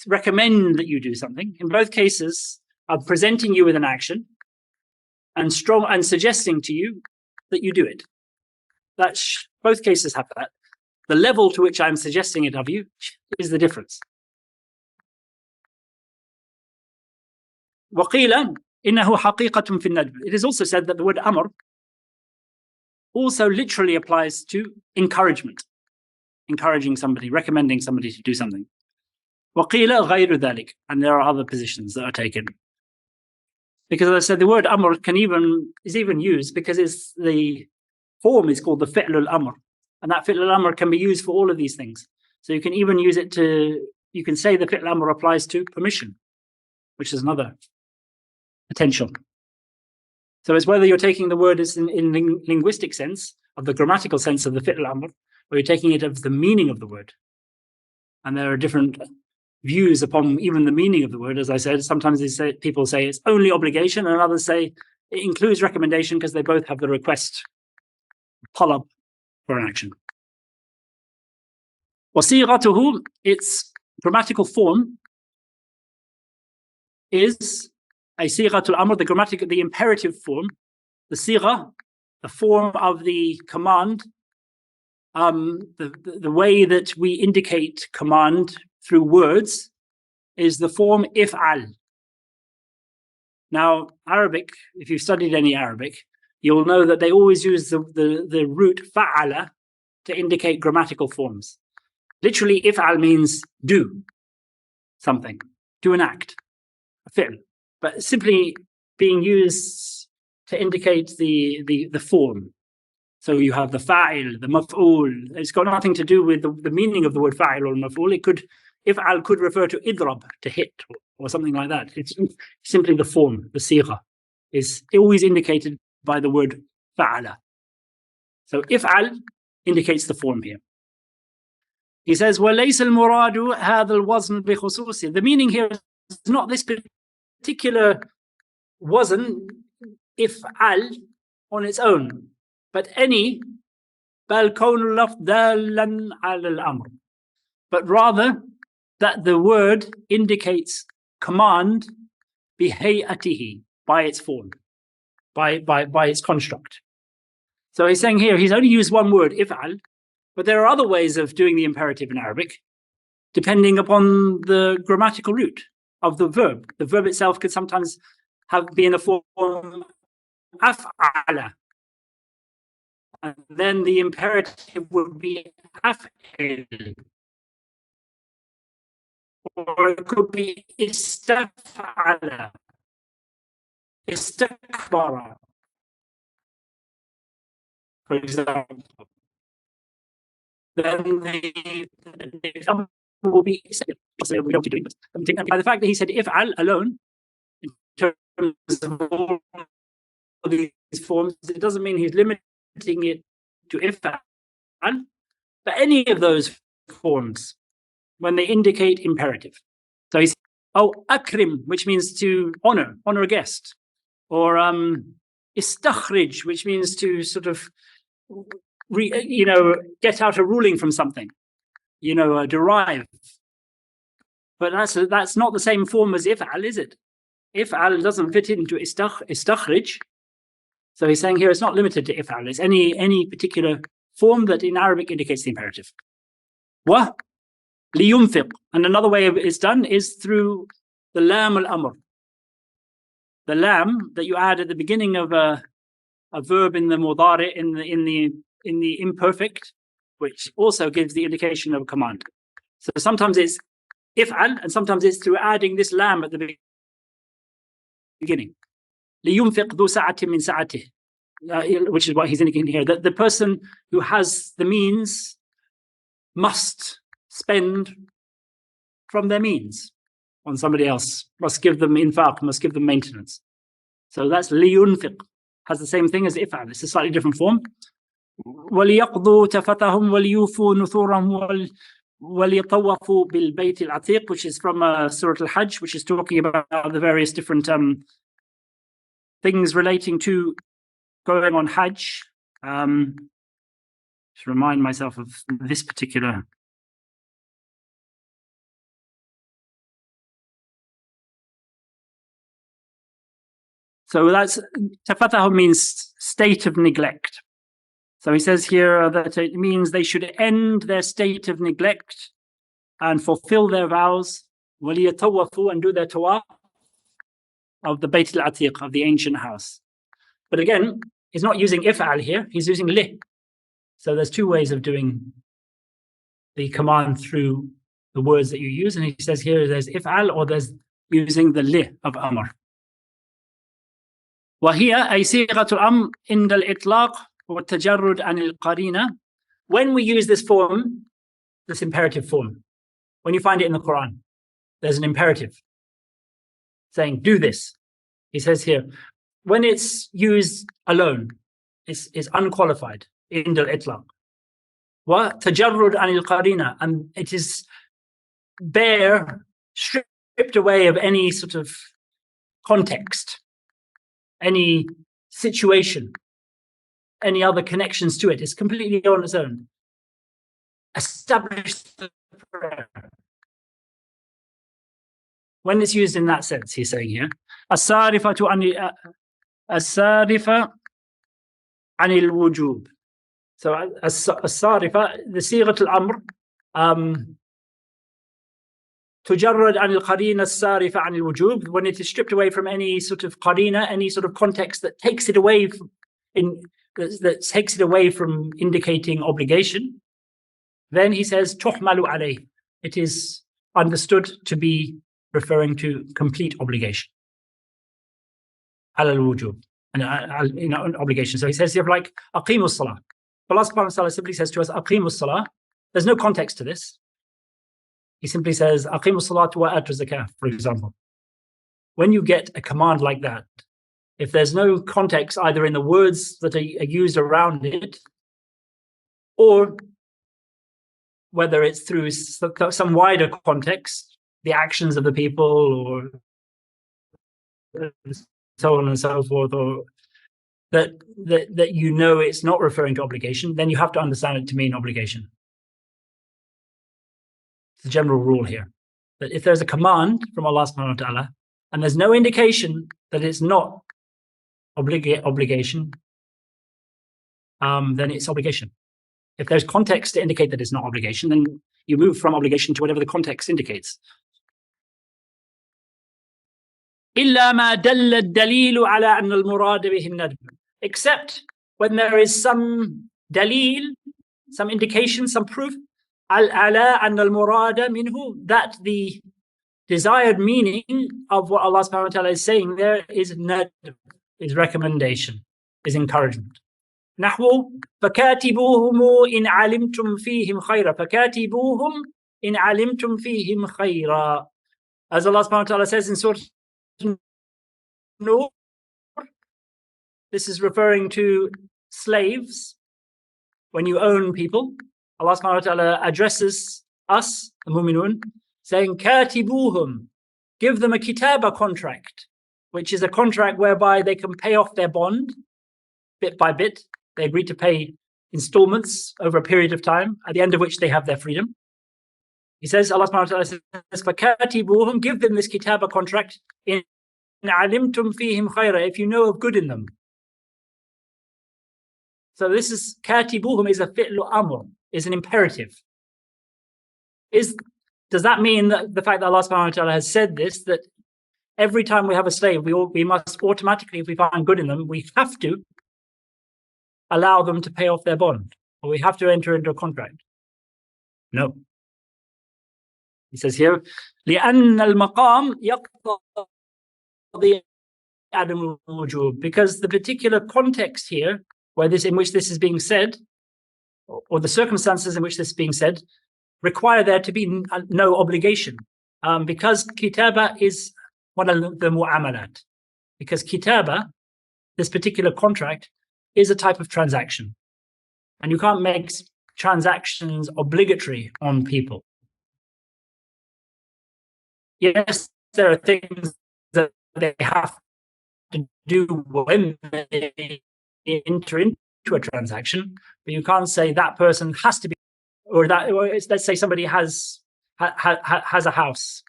recommend that you do something, in both cases, I'm presenting you with an action and suggesting to you that you do it. Both cases have that. The level to which I'm suggesting it of you is the difference. وَقِيلَ إِنَّهُ حَقِيقَةٌ فِي النَّجْمِ. It is also said that the word amr also literally applies to encouragement, encouraging somebody, recommending somebody to do something. وَقِيلَ غَيْرُ ذَلِكَ. And there are other positions that are taken. Because as I said, the word amr is even used because the form is called the fi'l al-amr. And that fi'l al-amr can be used for all of these things. So you can even use it you can say the fi'l al-amr applies to permission, which is another potential. So it's whether you're taking the word as in linguistic sense, of the grammatical sense of the fi'l al-amr, or you're taking it of the meaning of the word. And there are different views upon even the meaning of the word. As I said, sometimes people say it's only obligation, and others say it includes recommendation because they both have the request, talab, for an action. وَصِيغَتُهُ, its grammatical form is a sighatul amr, the imperative form, the sigha, the form of the command, the way that we indicate command through words is the form if'al. Now, Arabic, if you've studied any Arabic, you'll know that they always use the root fa'ala to indicate grammatical forms. Literally, if'al means do something, do an act, a fi'l, but simply being used to indicate the form. So you have the fa'il, the maf'ul. It's got nothing to do with the meaning of the word fa'il or maf'ul. If'al could refer to idrab, to hit, or something like that. It's simply the form, the sigha, is always indicated by the word fa'ala. So if'al indicates the form here. He says, وَلَيْسَ الْمُرَادُ هَذَا الْوَزْنُ بِخُصُوصِهِ. The meaning here is not this particular wazn, if'al, on its own, but any بَلْ كَوْنُ اللَّفْظ دَالًا عَلَى الْأَمْرِ, but rather that the word indicates command بِهَيْئَتِهِ, by its form, by its construct. So he's saying here, he's only used one word, if'al, but there are other ways of doing the imperative in Arabic, depending upon the grammatical root of the verb. The verb itself could sometimes be in the form af'ala, and then the imperative would be af'il, or it could be istaf'ala, istakbara, for example. Then the example will be we don't be doing this. And by the fact that he said if'al alone, in terms of all these forms, it doesn't mean he's limiting it to if'al, but any of those forms when they indicate imperative. So he's akrim, which means to honor a guest, or istakhrij, which means to sort of get out a ruling from something, derive. But that's not the same form as if'al, is it? If'al doesn't fit into istakhrij. So he's saying here it's not limited to if'al. It's any particular form that in Arabic indicates the imperative. Wa liyunfiq. And another way it's done is through the lam al-amr. The lam that you add at the beginning of a verb in the mudari, in the imperfect, which also gives the indication of a command. So sometimes it's if'al, and sometimes it's through adding this lam at the beginning. لِيُنْفِقْ ذُو سَعَةٍ مِّن سَعَتِهِ, which is what he's indicating here, that the person who has the means must spend from their means on somebody else, must give them infaq, must give them maintenance. So that's لِيُنْفِقْ, has the same thing as if'al. It's a slightly different form. وَلِيَقْضُوا تَفَثَهُمْ وَلِيُوفُوا نُثُورَهُمْ وَلِيَطَوَّفُوا بِالْبَيْتِ الْعَتِيقِ, which is from Surah al-Hajj, which is talking about the various different things relating to going on Hajj. Just remind myself of this particular. So that's tafatahum, means state of neglect. So he says here that it means they should end their state of neglect and fulfill their vows, waliyatawafu, and do their tawaf, of the Bayt al-Atiq, of the ancient house. But again, he's not using if'al here, he's using li. So there's two ways of doing the command through the words that you use, and he says here there's if'al or there's using the li of amr. وهي أي صيغة الأمر عند الإطلاق والتجرد عن القرينة. When we use this form, this imperative form, when you find it in the Quran, there's an imperative saying, do this. He says here, when it's used alone, it's unqualified, عند الإطلاق. وتجرد عن القرينة, and it is bare, stripped away of any sort of context, any situation, any other connections to it. It's completely on its own. Establish the prayer. When it's used in that sense, he's saying here, الصارفة عن الوجوب. So الصارفة, the صيغة الأمر, تجرد عن القرينة الصارفة عن الوجوب, when it is stripped away from any sort of qarina, any sort of context that takes it away from, that takes it away from indicating obligation, then he says تحمل عليه, it is understood to be referring to complete obligation. على الوجوب, and obligation. So he says here, like أقيموا الصلاة. Allah subhanahu wa ta'ala simply says to us, أقيموا الصلاة. There's no context to this. He simply says, أقيموا الصلاة وآتوا الزكاة, for example. When you get a command like that, if there's no context either in the words that are used around it, or whether it's through some wider context, the actions of the people, or so on and so forth, or that you know it's not referring to obligation, then you have to understand it to mean obligation. It's a general rule here, that if there's a command from Allah subhanahu wa ta'ala, and there's no indication that it's not obligation, then it's obligation. If there's context to indicate that it's not obligation, then you move from obligation to whatever the context indicates. إلا ما دل الدليل على أن المراد به الندب. Except when there is some dalil, some indication, some proof, على أن المراد منه, that the desired meaning of what Allah subhanahu wa ta'ala is saying there is nadb, is recommendation, is encouragement. نحو فكاتبوهم إن علمتم فيهم خيرا, فكاتبوهم إن علمتم فيهم خيرا. As Allah subhanahu wa ta'ala says in Surah Nur, this is referring to slaves. When you own people, Allah subhanahu wa ta'ala addresses us, the mu'minun, saying, Katibuhum, give them a kitaba contract, which is a contract whereby they can pay off their bond bit by bit. They agree to pay installments over a period of time, at the end of which they have their freedom. He says, Allah subhanahu wa ta'ala says, Fakatibuhum, give them this kitaba contract, in alimtum fihim khayra, if you know of good in them. So this is, Katibuhum is a fi'lu amr, is an imperative. Does that mean that the fact that Allah subhanahu wa ta'ala has said this, that every time we have a slave, we must automatically, if we find good in them, we have to allow them to pay off their bond, or we have to enter into a contract? No. He says here, لأن المقام يقتضي عدم الوجوب, because the particular context here, in which this is being said, or the circumstances in which this is being said, require there to be no obligation, because kitaba is one of the mu'amalat. Because kitaba, this particular contract, is a type of transaction, and you can't make transactions obligatory on people. Yes, there are things that they have to do when they enter into a transaction, but you can't say that person has to be, or let's say somebody has a house,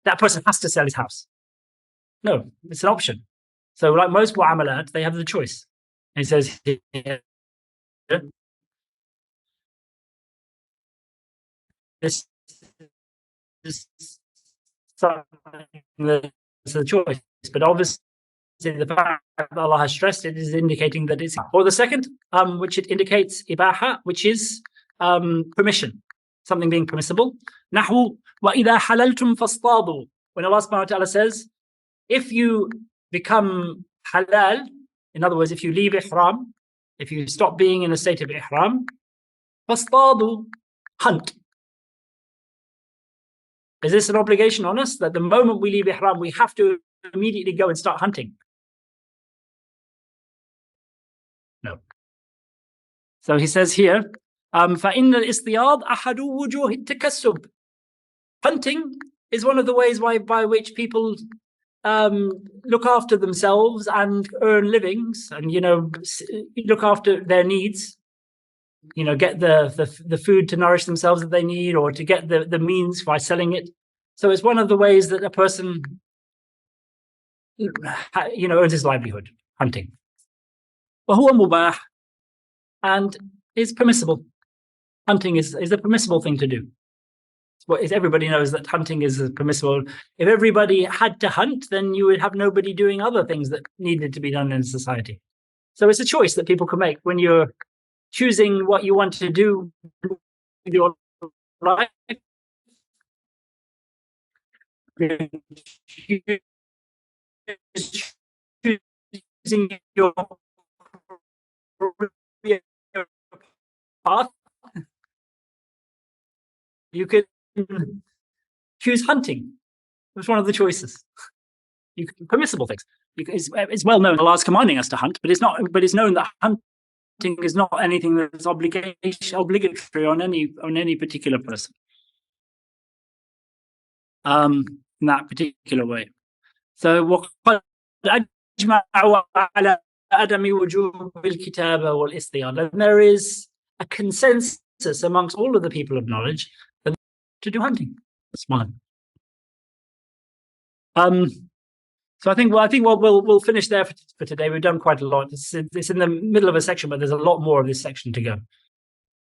that person has to sell his house. No, it's an option. So like most mu'amalat, they have the choice. And he says here, this is something that's a choice. but obviously the fact that Allah has stressed it is indicating that it's. Or the second, which it indicates ibaha, which is permission, something being permissible. Nahu wa idha halaltum fastadu. When Allah subhanahu wa ta'ala says, if you become halal, in other words, if you leave ihram, if you stop being in a state of ihram, fastadu, hunt. Is this an obligation on us that the moment we leave ihram, we have to immediately go and start hunting? No. So he says here, فَإِنَّ الْإِصْطِيَاضَ أَحَدُ وُجُوهِ التَّكَسُّبِ. Hunting is one of the ways by which people look after themselves and earn livings, and look after their needs. Get the food to nourish themselves that they need, or to get the means by selling it. So it's one of the ways that a person earns his livelihood, hunting. وَهُوَ مُبَاحٌ, and is permissible. Hunting is a permissible thing to do. Everybody knows that hunting is permissible. If everybody had to hunt, then you would have nobody doing other things that needed to be done in society. So it's a choice that people can make when you're choosing what you want to do with your life. Choosing your path, you could choose hunting. It's one of the choices. Permissible things. It's well known Allah is commanding us to hunt, but it's known that hunting is not anything that's obligatory on any particular person. In that particular way. So وَقَدْ أَجْمَعُوا عَلَى عَدَمِ وُجُوبِ الْكِتَابَ وَالْإِصْطِيَاضِ. And there is a consensus amongst all of the people of knowledge to do hunting. That's one. So I think we'll finish there for today. We've done quite a lot. It's in the middle of a section, but there's a lot more of this section to go.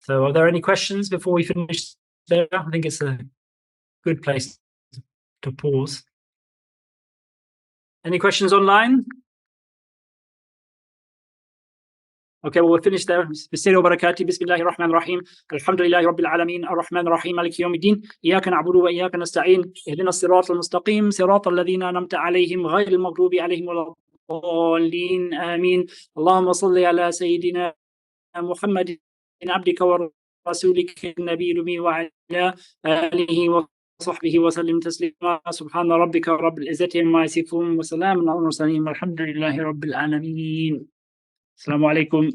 So are there any questions before we finish there? I think it's a good place to pause. Any questions online? Okay, well, we'll finish there. Bismillahir barakatuh. Bismillahir rahmanir rahim. Alhamdulillahi rabbil alamin. Ar-Rahmanir rahim. Maliki yawmiddin. Iyyaka na'budu wa iyyaka nasta'in. Ihdinas siratal mustaqim. Siratal ladzina an'amta alayhim ghayril maghdubi alayhim waladdallin. Amin. Allahumma salli ala sayyidina Muhammadin abdika wa rasulika an-nabiyil ummi wa ala alihi wa sahbihi wa sallim taslima. Subhana rabbika rabbil izzati amma yasifun wa salamun ala al-mursalin. Walhamdulillahi rabbil alamin. Assalamu alaikum.